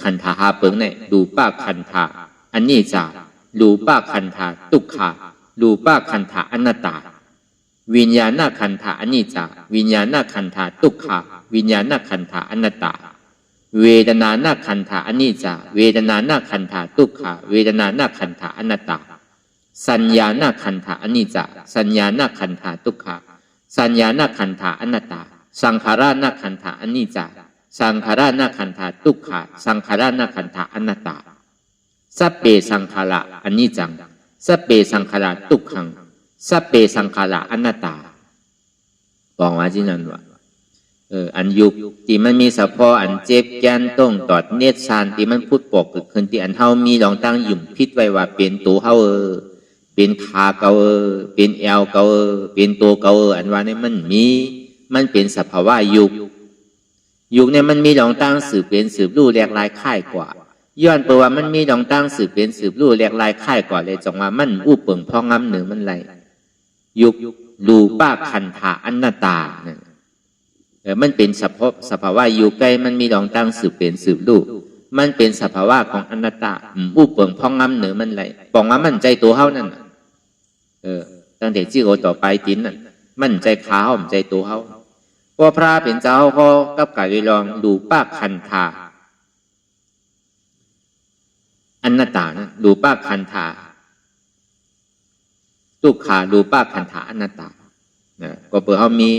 ขันธา5เปิงเนี่ยดูป้าขันธาอันนี้จ่าดูป้าขันธาทุกขาดูป้าขันธาอนัตตาวิญญาณขันธาอนิจจาวิญญาณขันธาทุกขาวิญญาณขันธาอนัตตาเวทนาขันธาอนิจจาเวทนาขันธาทุกขาเวทนาขันธาอนัตตาสัญญาขันธาอนิจจาสัญญาขันธาทุกขาสัญญาขันธาอนัตตาสังขารขันธาอนิจจาสังขารขันธาทุกขาสังขารขันธาอนัตตาสัพเพสังขาระอนิจจังสัพเพสังขาระทุกขังสัพเพสังขาระอนัตตาบอกว่าที่นั่นว่าอันยุคที่มันมีเฉพาะอันเจ็บแกนต้องตอดเนตรชานที่มันพูดปกเกิดขึ้นที่อันเฮามีลองตั้งหยุ่มพิษไว้ว่าเป็นตัวเฮาเป็นขาเก่าเป็นแอวเก่าเป็นตัวเก่าอันว่านี่มันเป็นสภาวะยุคเนี่ยมันมีลองตั้งสืบเป็นสืบรู้แหลกลายค่ายกว่าย้อนเปว่ามันมีลองตั้งสืบเป็นสืบรู้แหลกลายค่ายกว่าเลยจงว่ามันอู้เปิงพองำเหนือมันไหลยุครูป้าขันธาอนัตตามันเป็นสภาวะอยู่ใกล้มันมีลองตั้งสืบเป็นสืบรู้มันเป็นสภาวะของอนัตตาอู้เปิงพองำเหนือมันไหลบอกว่ามันใจตัวเฮานั่นตั้งแต่จี้โอต่อไปตินนั่นมันใจขาเฮาใจตัวเฮาพอพระเป็นเจ้าเขากับกายลองดูป้าขันธาอนัตตานะดูป้าขันธาทุกขาดูป้าขันธาอนัตตาก็เปิดเขามี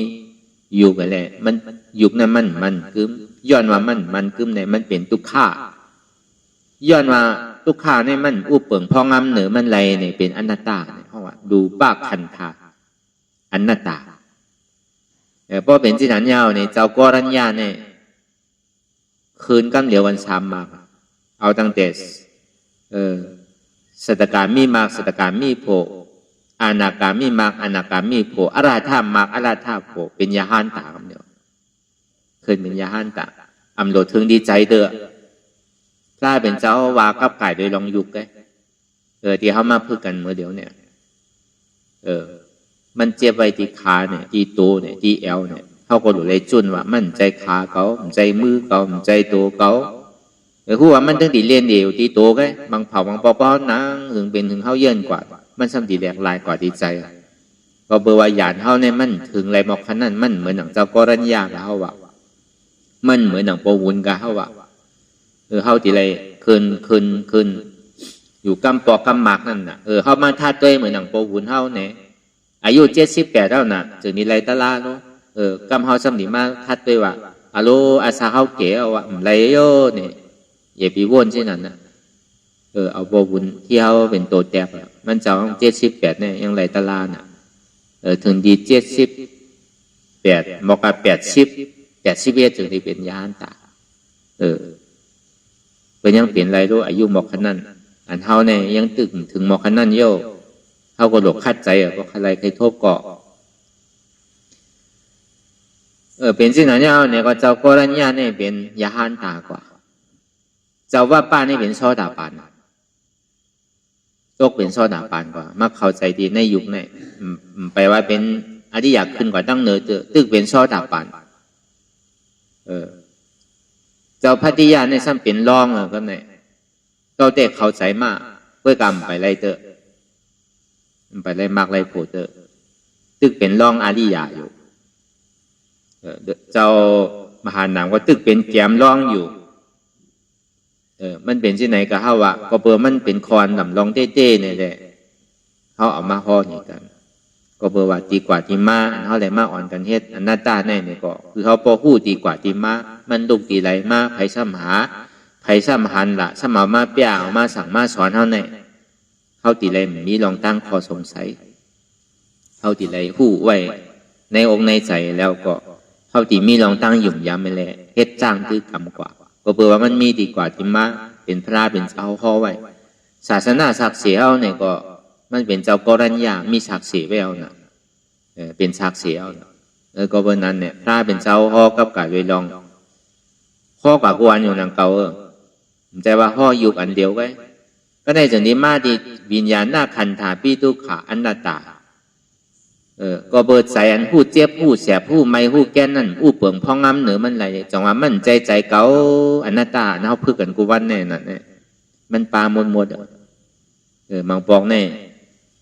อยู่กันแหละมันยุคนั้นมันกึมย้อนว่ามันกึมในมันเป็นทุกขาย้อนว่าทุกขาในมันอู้เปิงพองำเหนือมันไรเนี่ยเป็นอนัตตาเพราะว่าดูป้าขันธาอนัตตาเพราะเป็นที่นั้นยาวเนี่ยเจ้ากรัญญาเนี่ยคืนกำเหลียววันซ้ำมาเอาตั้งแต่สัตตการมีมากสัตตการมีโพอนาคามีมากอนาคามีโพอราธามากอราธาโพเป็นยาหันตาคำเดียวคืนเป็นยาหันตาอำโลดถึงดีใจเด้อถ้าเป็นเจ้าวากับไก่โดยลองยุกที่เขามาพูดกันเมื่อเดียวเนี่ยมันเจ็บไว้ที่ขาเนี่ยที่ตัวเนี่ยที่เอวเนี่ยเขาก็ดูเลยจุนว่ามันใจขาเขาใจมือเขาใจตัวเขาคือว่ามันถึงตีเลียนเดียวที่ตัวไงบางเผาบางปอนังถึงเป็นถึงเขาเยินกว่ามันซ้ำตีแหลกลายกว่าดีใจก็เบอร์ว่าหยาดเขาเนี่ยมันถึงไรบอกขนาดมันเหมือนหนังเจ้ากรัญญากับเขาว่ามันเหมือนหนังโปวุนกับเขาว่าเขาตีไรคืนอยู่กำปอกำหมากนั่นน่ะเขามาท่าตัวเหมือนหนังโปวุนเขาเนี่ยอายุ78แล้วน่ะจึงมีไรตะลาเนาะกำเฮาซ้ำนี่มาทัดด้วยว่าอะโลอาซาเฮาเก๋เอาว่าไรโยเนี่ยอย่าไปวนเช่นนั้นนะเอาบ่บุญที่เฮาเป็นตัวแตบมันจะต้อง78เนี่ยยังไรตะลาน่ะถึงดี78บอกกับ80 81ถึงได้เป็นยานตา เป็นยังเปลี่ยนไรรู้อายุหมอกขนาดอันเฮาเนี่ยยังตึงถึงหมอกขนาดโย่เฮาก็หลกคัดใจก็ใครใครโทษเกาะเป็นสิ่งนั้นเนี่ยก็เจ้าก็รัญญาเนี่ยเป็นยาฮันตากว่าเจ้าว่าป้าเนี่ยเป็นซอดาปานตกเป็นซอดาปานกว่ามักเข้าใจดีในยุคเนี่ยไปว่าเป็นอริยะขึ้นกว่าตั้งเนื้อตึกเป็นซอดาปานเจ้าพัทยาในซ้ำเป็นรองก็เนี่ยเจ้าเด็กเข้าใจมากเพื่อกรรมไปไรไปไรมากไรโผล่ตึกเป็นรองอริยะอยู่เจ้ามหานามก็ตึกเป็นแกมรองอยู่มันเป็นที่ไหนก็เฮาว่าก็เปิดมันเป็นคอนลำลองเต้ๆเนี่ยแหละเขาเอามาห่อนี่กันก็เปิดว่าดีกว่าที่มาเขาเลยมาอ่อนกันเฮ็ดอันหน้าตาแน่เนี่ยก็คือเขาพอฮู้ดีกว่าที่มามันดุกดีไรมาไผซ้ำหาไผซ้ำหันละซ้ำเอามาเปียเอามาสั่งมาสอนเขาเนี่ยเขาตีไรมีลองตั้งข้อสงสัยเขาตีไรฮู้ไว้ในองค์ในใจแล้วก็เขาตีมีลองตั้งหยุ่มยามไม่แลเฮ็ดจ้างตื้อกรรมกว่าก็เปิดว่ามันมีดีกว่าที่มาเป็นพระเป็นเจ้าข้อไว้ศาสนาศักดิ์ศรีเอาเนี่ยก็มันเป็นเจ้ากรัญญามีศักดิ์ศรีไว้เอานะเป็นศักดิ์ศรีเอาก็เพราะนั้นเนี่ยพระเป็นเจ้าข้อกับกายเวลองข้อกับกวนอยู่นังเก่าแต่ว่าข้ออยู่อันเดียวไว้ก็ได้จากนี้มาดีวิญญาณหน้าขันธาปิทุกขาอนัตตาก็เบิดใส่อันผู้เจ็บผู้แสบผู้ไม่ผู้แก่นั่นผู้เปลืองพองงำเหนือมันไหลจังว่ามันใจเก่าอนัตตาเนาพึกกันกูวันแน่นั่นเนี่ยมันปลาหมดบางปองแน่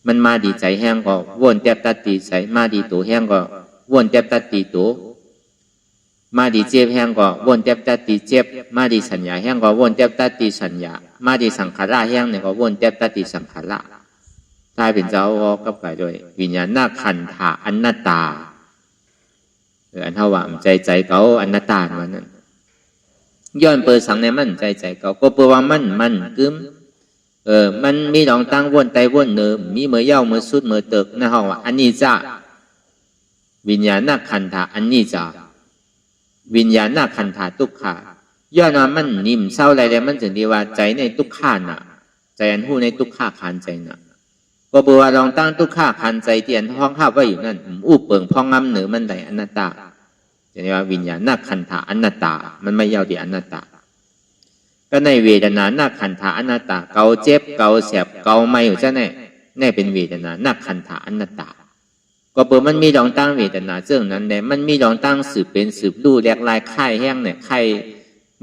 มันมาดีใจแห้งก็วนเจ็บตัดตีใจมาดีตัวแห้งก็วนเจ็บตัดตีตัวมาดีเจ็บแห้งก็วนเจ็บตัดตีเจ็บมาดีสัญญาแห้งก็วนเจ็บตัดตีสัญญามาดีสังขารแห้งเนี่ยก็วนเจ็บตัดตีสังขารถ้าเป็นเจ้ากับกายโดยวิญญาณหน้าขันธาอนัตตาอันเท่าว่าใจเขาอนัตตามันนั่นย้อนเปิดสังในมันใจเขาก็เปิดว่ามันกึมมันมีดองตั้งวนไตวนเนิมมีเมื่อเย้าเมื่อสุดเมื่อเติกนะฮะว่าอันนี้จ้าวิญญาณหน้าขันธาอันนี้จ้าวิญญาณหน้าขันธาทุกขาย้อนว่ามันนิ่มเศร้าอะไรแล้วมันถึงดีว่าใจในทุกขาน่ะใจอันหู้ในทุกขาขันใจน่ะก็บอกว่าลองตั้งทุกข้าขันใจเตียนห้องข้าไว้อยู่นั่นอู้เปิงพองงำเหนือมันไหลอนัตตาจะเรียกว่าวิญญาณหน้าขันธาอนัตตามันไม่ยาวที่อนัตตาก็ในเวทนาหน้าขันธาอนัตตาเกาเจ็บเกาแสบเกาไม่อยู่ซะแน่เป็นเวทนาหน้าขันธาอนัตตาก็เปิดมันมีลองตั้งเวทนาเรื่องนั้นเนี่ยมันมีลองตั้งสืบเป็นสืบดูแหลกลายไข่แห้งเนี่ยไข่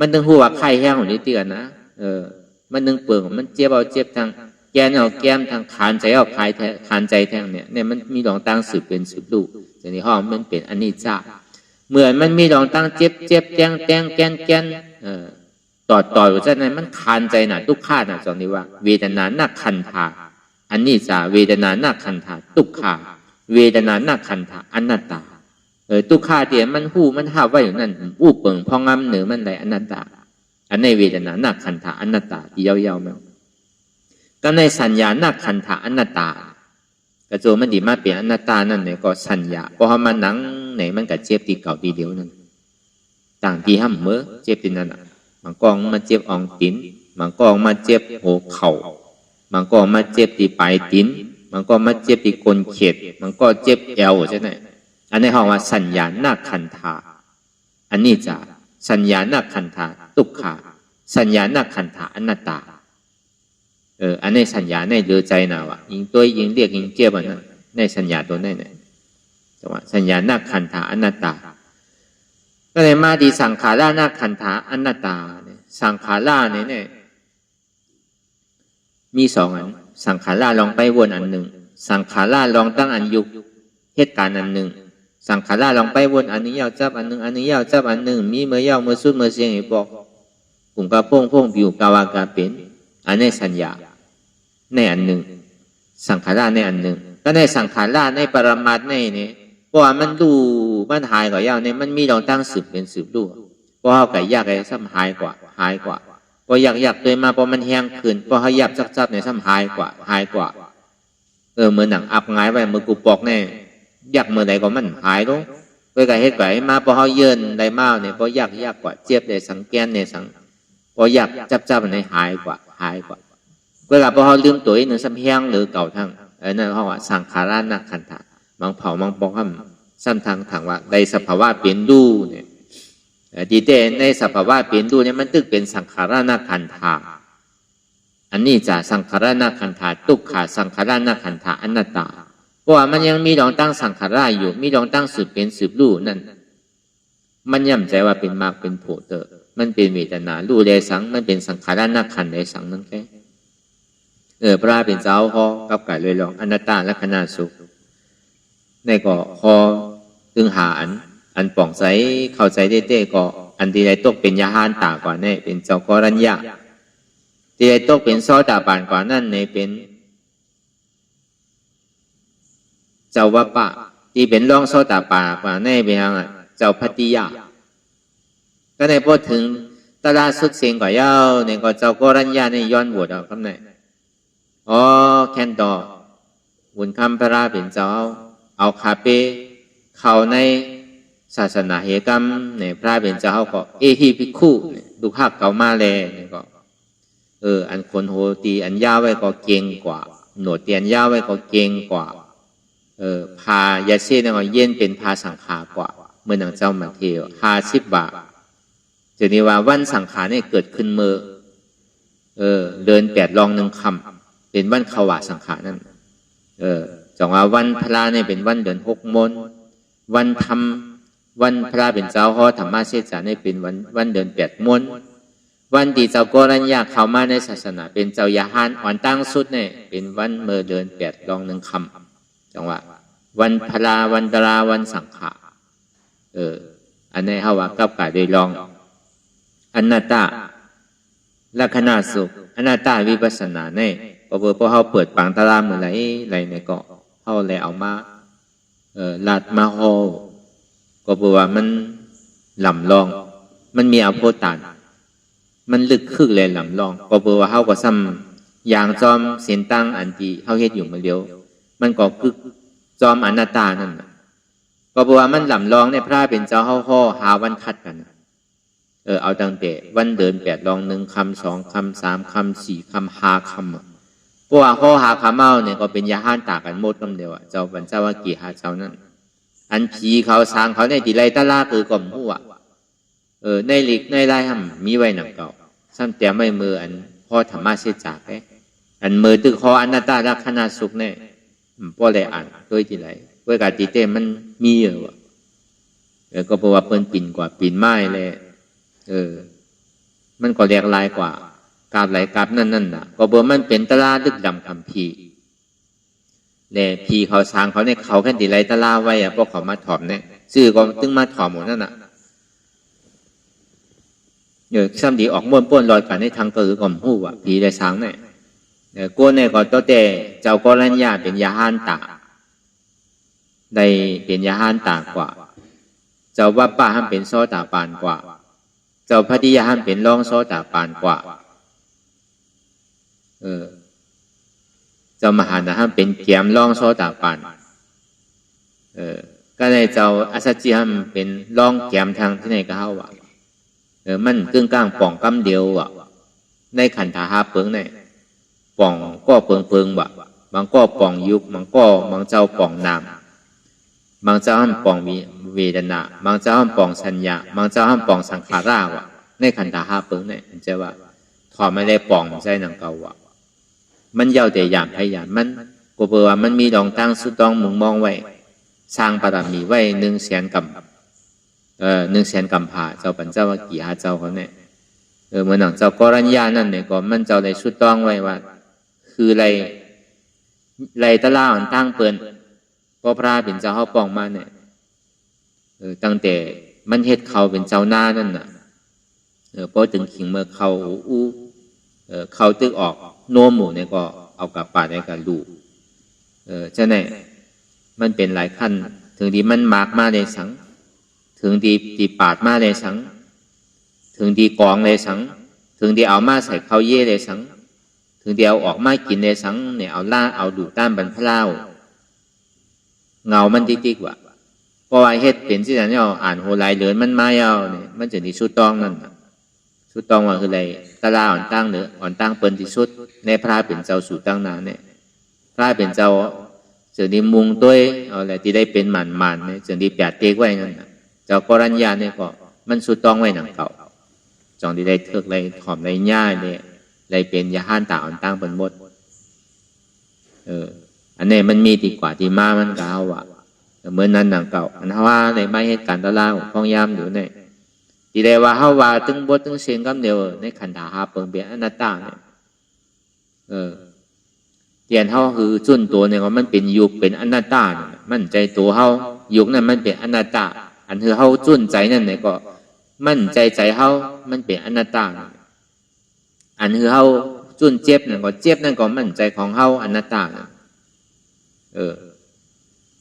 มันต้องหัวไข่แห้งของนี้เตือนนะมันนึงเปิงมันเจ็บเอาเจ็บทางแกนเอาแก้มทางขานใจเอาขานใจแทงเนี่ยมันมีดองตั้งสืบเป็นสืบลูกแต่ในห้องมันเป็นอนิจจาเหมือนมันมีดองตั้งเจ็บแกนต่ออยู่จากนั้นมันขานใจน่ะทุกขาน่ะตรงนี้ว่าเวทนาหน้าขันธาอนิจจาเวทนาหน้าขันธาทุกขาเวทนาหน้าขันธาอนัตตาทุกขาเดียมันหู้มันห้าไว้อยู่นั่นอู้เปิงพองงำเหนือมันไหลอนัตตาอันในเวทนาหน้าขันธาอนัตตาที่ยาวๆมั้งก็ในสัญญาหน้าขันธาอนัตตากระโจมันดีมาเปลี่ยนอนัตตานั่นเนี่ยก็สัญญาพอมาหนังไหนมันก็เจ็บตีเก่าตีเดียวนั่นต่างที่ห้ามเมื่อเจ็บตีนั่นบางกองมาเจ็บอ่องตีนบางกองมาเจ็บหัวเข่าบางกองมาเจ็บตีปลายตีนบางกองมาเจ็บตีก้นเข็ดบางก็เจ็บเอวใช่ไหมอันนี้เขาว่าสัญญาหน้าขันธาอันนี้จะสัญญาหน้าขันธาทุกขาสัญญาหน้าขันธาอนัตตาอันในสัญญาในเดือใจน่ะวะยิงตัวยิงเรียกยิงเจ็บอันนั้นในสัญญาตัวนั้นเนี่ยจังหวะสัญญาหน้าขันธาอนัตตาก็เลยมาดีสังขาราหน้าขันธาอนัตตาเนี่ยสังขาราเนี่ยมีสองอันสังขาราลองไปวนอันหนึ่งสังขาราลองตั้งอันยุคเหตุการณ์อันหนึ่งสังขาราลองไปวนอันนี้ยาวจับอันหนึ่งอันนี้ยาวจับอันหนึ่งมีเมื่อยาวเมื่อสุดเมื่อเสียงอีบอกกลุ่มกระโปงผิวกาวากาเป็นอันในสัญญาในอันหนึ่งสังขารในอันหนึ่งก็ในสังขารในปรมัตถ์ในนี่เพราะว่ามันดูมันหายกว่ายาวเนี่ยมันมีลองตั้งสืบเป็นสืบดูเพราะเขาไก่ยากไอ้ซ้ำหายกว่าพออยากเลยมาพอมันแห้งขึ้นพอเขายับซับในซ้ำหายกว่าเหมือนหนังอับงายไปมือกูปอกแน่อยากเมื่อไหร่ก็มันหายลงไปไก่เฮ็ดไก่มาพอเขาเยินได้มาเนี่ยพอยากกว่าเจ็บได้สังแกนเนี่ยสัง พออยากจับอันไหนหายกว่าเวลาพอเขาลืมตัวอีกหนึ่งสัมเพียงหรือเก่าทั้งนั่นเขาว่าสังขารานักขันธะมังเผามังปองคำซ้ำทางถางว่าในสภาวะเปลี่ยนดูเนี่ยดีเดในสภาวะเปลี่ยนดูเนี่ยมันตึกเป็นสังขารานักขันธะอันนี้จะสังขารานักขันธะทุกขาสังขารานักขันธะอนัตตาเพราะว่ามันยังมีดองตั้งสังขาราอยู่มีดองตั้งสืบเป็นสืบรู้นั่นมันย่ำใจว่าเป็นมากเป็นโผเตอร์มันเป็นเวทนารู้ได้สังมันเป็นสังขารานักขันได้สังนั่นแค่พระเป็นเจ้าฮอกับไก่เลยลองอนัตตาและขณะสุขในก็ฮอตึงหาอันป่องใสเข้าใจได้เต้ก็อันที่ใดตกเป็นยาหานตากว่านี่เป็นเจ้ากรัญญาที่ใดตกเป็นซอตาปานกว่านั่นในเป็นเจ้าวัปปะที่เป็นรองซอตาปากว่านี่เป็นอะไรเจ้าพัตติยาก็ในพูดถึงตลาดสุดเสียงกว่าเย้าเนี่ยก็เจ้ากรัญญาในย้อนบวชเอาคำไหนแคนดอบุญคำพระเป็นเจ้าเอาคาเป้เข้าในศาสนาเหกรรมเนี่ยพระเป็นเจ้าก็เอหิภิกขุดูภาพเก่ามาเลยเนี่ยก็อันคนโหตีอันยาวไว้ก็เก่งกว่าหนวดเตียนยาวไว้ก็เก่งกว่าพายาเช่เนี่ยก็เย็นเป็นพาสังขากว่าเมื่อหนังเจ้ามาเทว50 บาทจะนี่ว่าวันสังขารเนี่ยเกิดขึ้นเมื่อเดิน8 รอง 1 คำเป็นวันขวาสังขารนั่นจังว่าวันพระเนี่ยเป็นวันเดือน6 มนวันธรรมวันพระเป็นเจ้าฮอธรรมเสจาเนี่ยเป็นวันเดือน8 มนวันที่เจ้ากรัญญาเข้ามาในศาสนาเป็นเจ้ายาหานอ่อนตั้งสุดเนี่ยเป็นวันเมื่อเดือน8 รอง 1 คำจังว่าวันพระวันตราวันสังขารอันนี้เขาว่ากับกายโดยลองอนัตตาลักขณะสุขอนัตตาวิปัสสนาเนี่ยพอเขาเปิดปังตารางเมื่อไรในเกาะเขาเลยเอามาลาดมาโฮก็เพราะว่ามันหล่ำลองมันมีอโพตานมันลึกคึกเลยหล่ำลองก็เพราะว่าเขาก็ซ้ำอย่างจอมเสียนตั้งอันที่เขาเฮ็ดอยู่มาเดียวมันก็คือจอมอนัตตานั่นก็เพราะว่ามันหล่ำลองในพระเป็นเจ้าเขาห่อหาวันคัดกันเอาตั้งแต่วันเดิน8 รอง 1 คำ 2 คำ 3 คำ 4 คำ 5 คำเพราะว่าข้อหาคำเมาเนี่ยก็เป็นยาห้านตากันหมดคำเดียวเจ้าบรรเจ้าว่ากี่หาเจ้านั่นอันผีเขาสร้างเขาในตีไรตะลาคือก่อมหัวในหลีกในไร่ห้ำมีไว้หนังเก่าซ้ำแต่ไม่มืออันพ่อธรรมะเสียจากอันมือตึกคออนัตตาลักขณะสุขเนี่ยพ่อเลยอ่านด้วยตีไรเพื่อการตีเต้มันมีเยอะก็เพราะว่าเปิ้นปิ่นกว่าปิ่นไม้เลยมันก็เรียกลายกว่ากาบไหลกาบนั่นน่ะก็เบอร์มันเป็นตลาดึกดำคำพีเนี่ยพีเขาสร้างเขาเนี่ยเขาแค่ตีไรตลาไว้พวกเขามาถอมเนี่ยซื้อก็ตึงมาถอมหมดนั่นน่ะซ้ำดีออกม้วนป้วนลอยกันในทางกระหือกล่อมหู้พีได้สร้างเนี่ยก้นเนี่ยก็ตัวแต่เจ้ากรัญญาเป็นยาห้านตาได้เป็นยาห้านตากว่าเจ้าวัปปะห้ามเป็นโซตาปานกว่าเจ้าพัทยาห้ามเป็นรองโซตาปานกว่าเจ้ามหานะห้ามเป็นเกียมรองโซตาปานก็ในเจ้าอัสสจิห้ามเป็นรองเกียมทางที่ไหนก็เข้ามันกึ่งกลางป่องกำเดียวในขันธาหาเปิงในป่องก็เปิงบางก็ป่องยุบบางเจ้าป่องนามบางเจ้าห้ามป่องเวทนาบางเจ้าห้ามป่องสัญญาบางเจ้าห้ามป่องสังขาราในขันธาหาเปิงในมันจะว่าถอดไม่ได้ป่องใจหนังเก่ามันเย้าแต่ยามพยานมันก็เพราะว่ามันมีดองตั้งสุดดองมุงมองไว้สร้างปรมีไว้100,000 กำ100,000 กำผาเจ้าปัญเจ้าว่ากี่หาเจ้าเขาเนี่ยเหมือนหนังเจ้ากรัญญานั่นเนี่ยก็มันเจ้าได้สุดต้องไว้ว่าคือไรตะล่าอันตั้งเปินพอพระเป็นเจ้าเขาปองมาเนี่ยตั้งแต่มันเฮ็ดเขาเป็นเจ้าหน้านั่นน่ะพอถึงขิงเมื่อเขาเขาตึกออกโน้มหมู่เนี่ยก็เอากลับป่าได้กับลูกฉะนั้นมันเป็นหลายขั้นถึงที่มันมากมาเลยสังถึงที่ปาดมาเลยสังถึงที่กองเลยสังถึงที่เอามาใส่ข้าวเย่เลยสังถึงที่เอาออกมากินเลยสังเนี่ยเอาดูต้านบรรพเล่าเงามันติ๊กว่าเพราะว่าเฮ็ดเป็นที่นั่นเนี่ยอ่านโหหลายเหลือนมันมาเอาเนี่ยมันจะนี่ชุดต้องนั่น สุดตองว่าคืออะไรตาลาอ่อนตั้งหรืออ่อนตั้งเปิ้นที่สุดในพระเป็นเจ้าสู่ตั้งนานเนี่ยพระเป็นเจ้าเสือดีมุงด้วยเอาอะไรที่ได้เป็นหมันเนี่ยเสือดีแปดเตกไว้นั่นเจ้ากรัญญาเนี่ยก็มันสุดต้องไว้หนังเก่าจองที่ได้เทิกไรถอมไรย่าเนี่ยไรเป็นยาห้านตาอ่อนตั้งเป็นหมดอันนี้มันมีดีกว่าที่มามันก็เอาว่ะเหมือนนั้นหนังเก่าอันว่าในไม่เหตุการณ์ตะล่างของพ้องยามอยู่เนี่ยที่ได้ว่าเฮาว่าตึงบทตึงเสียงกำเดียวในขันธาหาเปิงเบียอนัตตาเนี่ยเตียนเฮาคือจุนตัวเนี่ยว่ามันเป็นยุคเป็นอนัตตาเนี่ยมันใจตัวเฮายุคนั้นมันเป็นอนัตตาอันคือเฮาจุนใจนั่นเนี่ยก็มันใจเฮามันเป็นอนัตตาอันคือเฮาจุนเจ็บนั่นก็เจ็บนั่นก็มันใจของเฮาอนัตตา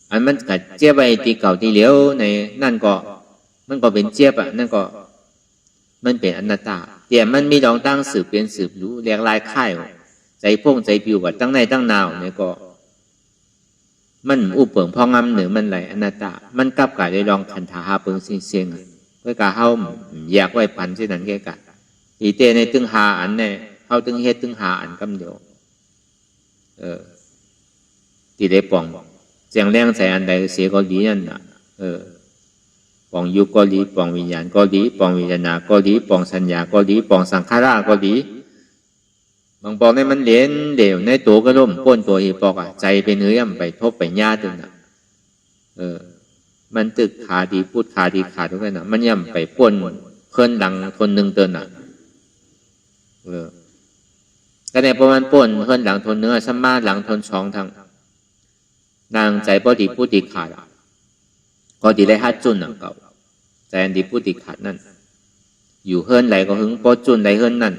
อันมันกัดเจ็บไปที่เก่าที่เหลียวในนั่นก็มันก็เป็นเจ็บอ่ะนั่นก็มันเป็นอนัตตาแต่มันมีดองตั้งสืบเป็นสืบรู้เรียกลายค่ายใจพ่งใจปิวกับตั้งในตั้งนาวเนี่ยก็มันอุปเปิงพองำเหนือมันไหลอนัตตามันกลับกลายได้ลองขันธาหาเปิงเสียงเพื่อกาเฮาอยากไว้ปันเช่นนั้นแค่กันอีเตในตึงหาอันเนี่ยเฮาตึงเฮ็ดตึงหาอันกำเดียวที่ได้ปองเสียงแรงใจอันใดเสียก็ดีนั่นน่ะปองยุก็ดีปองวิญญาณก็ดีปองวิญญาณก็ดีปองสัญญาก็ดีปองสังขาราก็ดีบางปองในมันเหรียญเดี่ยวในตัวก็ร่มป้นตัวอีปอกอ่ะใจไปเนื้อย่ำไปทบไปญาติน่ะมันตึกขาดีพูดขาดีขาทุกอย่างน่ะมันย่ำไปป้นเพิ่นหลังคนหนึ่งเตือนน่ะก็ในประมาณป้นเพิ่นหลังทนเนื้อสัมมาหลังทนสองทางนางใจพอดีพูดดีขาดก็ดีได้ฮัดจุนหนังเก่าใจอันดีพูดดีขาดนั่นอยู่เฮิรนไหลก็หึงพอจุนไหลเฮิรนนั่น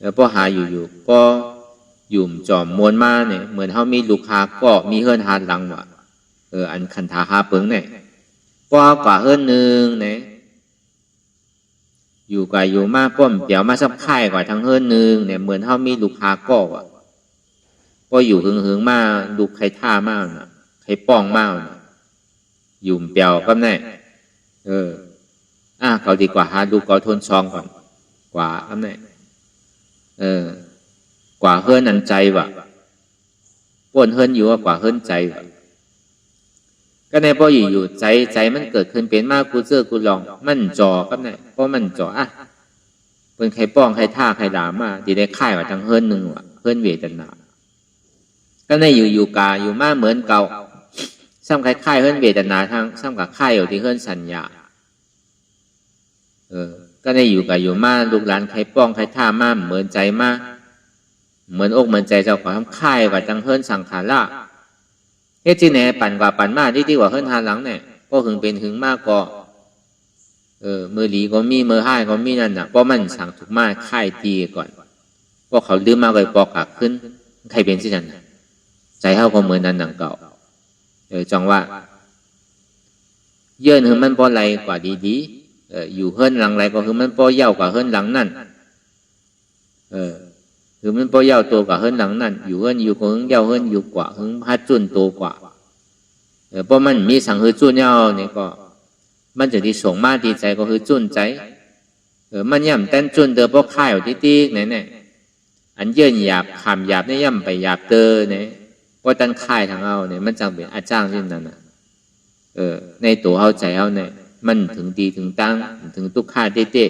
แล้วพอหาอยู่ก็ยุ่มจอมมวนมาเนี่ยเหมือนเขามีลูกค้าก็มีเฮิรนหาหลังว่ะอันคันธาหาเปิงเนี่ยก็กว่าเฮิรนหนึ่งเนี่ยอยู่กับอยู่มาป้อมเดี๋ยวมาซับค่ายกว่าทั้งเฮิรนหนึ่งเนี่ยเหมือนเขามีลูกค้าก็ว่ะก็อยู่หึงมาลูกใครท่ามากนะใครป้องมากนะยุ่มเปียวก็แน่เขาดีกว่าหาดูเขาทนซองก่อนกว่าก็แน่กว่าเฮิรนอันใจว่ะป้นเฮิรนอยู่กว่าเฮิรนใจว่ะก็ในพออยู่ใจมันเกิดขึ้นเป็นมากกูเจอกูลองมันจ่อก็แน่เพราะมันจ่อเป็นใครป้องใครท่าใครด่ามาดีได้ค่ายว่าทั้งเฮิรนหนึ่งว่ะเฮิรนเวทนาก็ในอยู่กาอยู่มาเหมือนเก่าซ้ำคล้ายๆเฮิรนเวทนาทั้งซ้ำกับค่ายอยู่ที่เฮิรนสัญญาก็ในอยู่กับอยู่มาลูกหลานใครป้องใครท่ามาเหมือนใจมาเหมือนอกเหมือนใจเจ้าของทำค่ายว่าจังเฮิรนสังขารละเฮ็ดจีแหน่ปั่นกว่าปั่นมาที่กว่าเฮิรนหาหลังเนี่ยก็หึงเป็นหึงมากก็มือหลีก็มีมือห้ายก็มีนั่นน่ะเพราะมันสั่งถูกมากค่ายตีก่อนพวกเขาลืมมาเลยปอกหักขึ้นใครเป็นสิจันใจเขาก็เหมือนนั้นหนังเก่าจังว่าเยื่อหึงมันพอไรกว่าดีอยู่เฮิรนหลังไรก็คือมันพอเย่ากว่าเฮิรนหลังนั่นคือมันพอเย่าตัวกว่าเฮิรนหลังนั่นอยู่เฮิรนอยู่ก็หึงเย่าเฮิรนอยู่กว่าหึงฮัดจุนโตกว่าเพราะมันมีสังหือจุนเย่าเนี่ยก็มันจะที่ส่งมาดีใจก็คือจุนใจมันย่ำเต้นจุนเตอเพราะค่ายอยู่ที่เนี่ยอันเยื่อหยาบขามหยาบเนี่ยย่ำไปหยาบเตอเนี่ยเพราะตั้งค่ายทางเอาเนี่ยมันจังเป็นอาจ้างเช่นนั้นนะในตัวเอาใจเอาเนี่ยมันถึงดีถึงตั้งถึงตุกค่ายเต้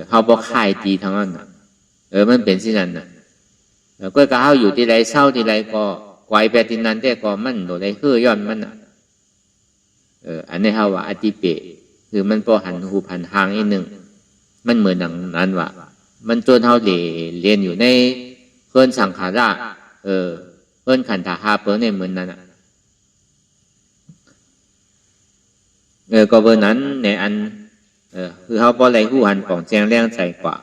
เขาบอกค่ายดีทั้งนั้นมันเป็นสิ่งนั้นนะก็เขาอยู่ที่ไรเศร้าที่ไรก็ไกวไปที่นั้นแต่ก็มันโดนไรเฮื่ย้อนมันอันนี้เขาว่าอติเปะคือมันพอหันหูหันหางอีกหนึ่งมันเหมือนหนังนั้นว่ามันจนเขาเรียนอยู่ในเพื่อนสังขาราเพื่อนขันธาหาเปิ้ลเนี่ยเหมือนนั้นก็เบอร์นั้นในอันคือเขาพอไรหูหันป่องแจงแรงใจกว่า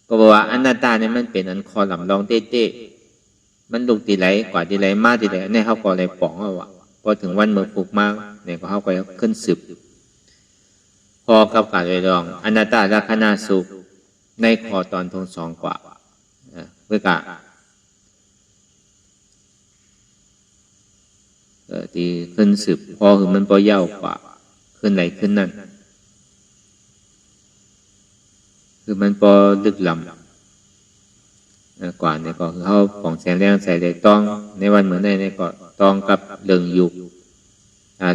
ก็บอกว่าอนัตตาเนี่ยมันเป็นอันคอหลำลองเต้มันลุกตีไหลกว่าตีไหลมากตีไหลในเขาก็เลยป่องเอาว่ะพอถึงวันเมื่อปลุกมากเนี่ยก็เขาก็ขึ้นสืบพอกับการเลยลองอนัตตาลักขณาสุขในคอตอนทงสองกว่าเพื่อกะที่ขึ้นสืบพอคือมันพอเย่ากว่าขึ้นไหลขึ้นนั่น คือมันพอลึกล้ำกว่าเนี่ยก็คือเขาของแสงแรงใส่เลยต้องในวันเหมือนในเนี่ยก็ต้องกับเรื่องยุก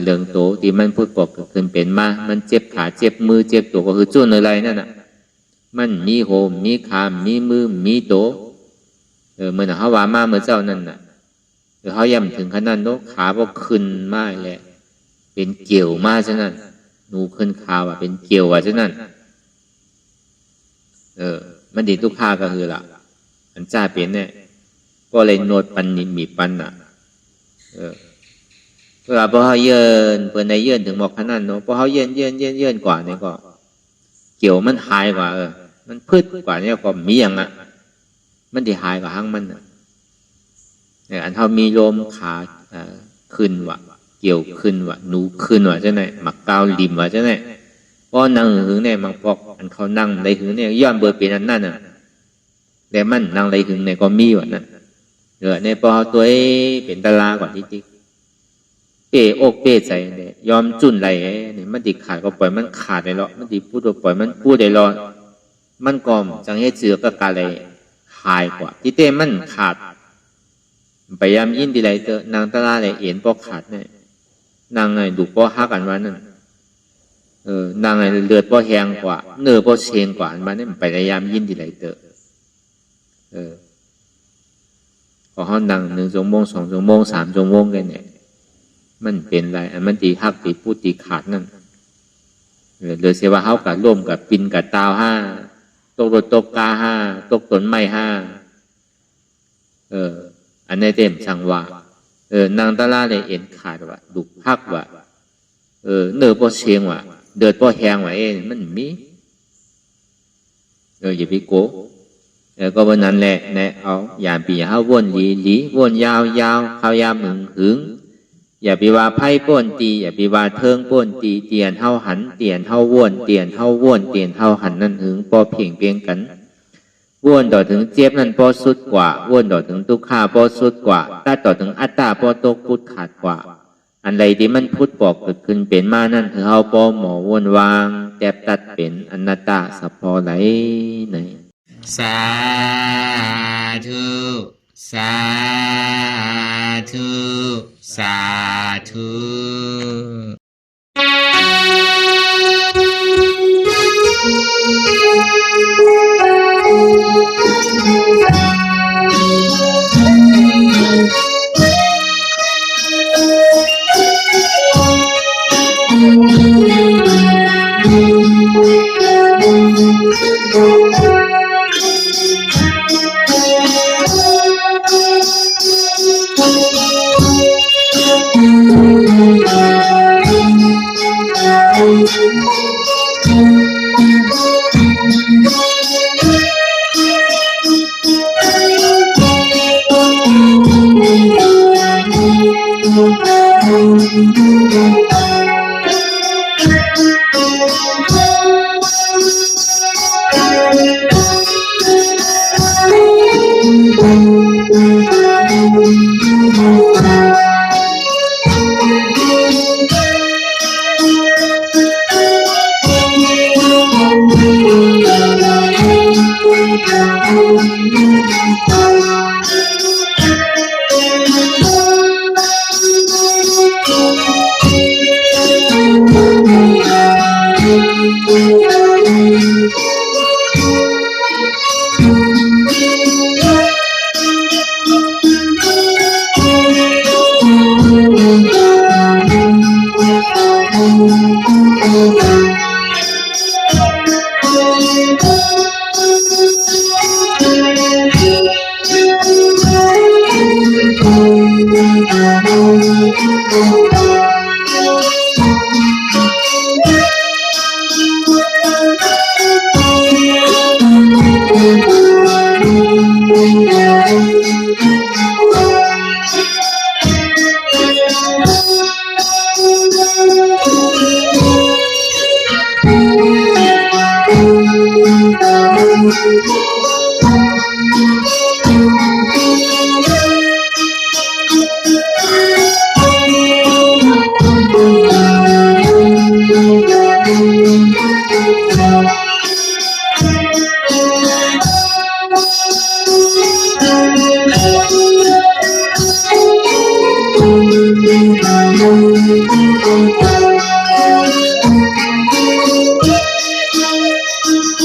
เรื่องโตที่มันพูดบอกขึ้นเป็นมามันเจ็บขาเจ็บมือเจ็บตัวก็คือจุนอะไรนั่นน่ะมันมีโหมมีขามมีมือมีโตเมื่อเขาว่ามาเมื่อเจ้านั่นน่ะเขาย่ำถึงขนาดโน้ขาพอขึ้นมาแหละเป็นเกี่ยวมาฉะนั้นหนูขึ้นขาว่าเป็นเกี่ยวว่าฉะนั้นมันดีทุกข้าก็คือละอันจ้าเป็นเนี่ยก็เลยโนดปันนิมีปันน่ะเวลาพอเขาเยินเปิดในเยินถึงบอกขนาดโน้พอเขาเยินกว่านี่ก็เกี่ยวมันหายกว่ามันพืชกว่านี่ก็มีอย่างอ่ะมันที่หายกว่าห้างมันอันเขามีลมขาขึ้นว่ะเกี่ยวขึ้นว่ะหนูขึ้นว่ะใช่ไหมหมักกาวริมว่ะใช่ไหมพอนั่งหึงเนี่ยมันพอกอันเขานั่งในหึงเนี่ยย้อนเบอร์เป็นอันนั่นอ่ะแต่มันนั่งในหึงเนี่ยก็มีว่ะนั่นในพอตัวเป็นตลากว่าที่จิ๊กเป้อกเป้ใจเนี่ยยอมจุนไหลเนี่ยมันติขาดก็ปล่อยมันขาดได้หรอมันติพูดก็ปล่อยมันพูดได้หรอมันกอมจังให้เจือก็กาเลยหายกว่าที่เต้มันขาดพยายามยินดีไรเตอนางตลาเลยเอ็นปอกขาดเนี่ยนางไงดูปอฮักกันวันนั้นนางไงเลือดปอแหงกว่าเนื้อปอเชงกว่ามันเนี่ยพยายามยินดีไรเตพอเขานั่ง1 ชั่วโมง2 ชั่วโมง3 ชั่วโมงกันเนี่ยมันเป็นไรมันตีฮักตีพูดตีขาดนั่นเดือเสียว่าเขากับร่วมกับปินกับตาว5ตกรถตกกา5ตกต้นไม้อันนี้เต็มช่างว่านางตะลาเลยเอ็นขาดว่าดุพักว่าเนื้อปอเชียงว่าเดือดปอแหงว่ามันมีอย่าไปโกก็วันนั้นแหละแนะเอาอย่าปีเขาวนหลีวนยาวเขายามหึงอย่าไปว่าไพ่ป้นตีอย่าไปว่าเทิงป้นตีเตียนเฮาหันเตียนเฮาวนเตียนเฮาวนเตียนเฮาหันนั่นหึงปอเพียงเพียงกันวนต่อถึงเจี๊ยบนั่นปอสุดกว่าวนต่อถึงทุกข้าปอสุดกว่าถ้าต่อถึงอัตตาปอตกพุทขาดกว่าอันใดที่มันพุทบอกเกิดขึ้นเป็นมานั่นคือเฮาปอหมอวนวางแตบตัดเป็นอนัตตาสัพพอไหลไหนสาธุสาธุสาธุ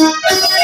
ะ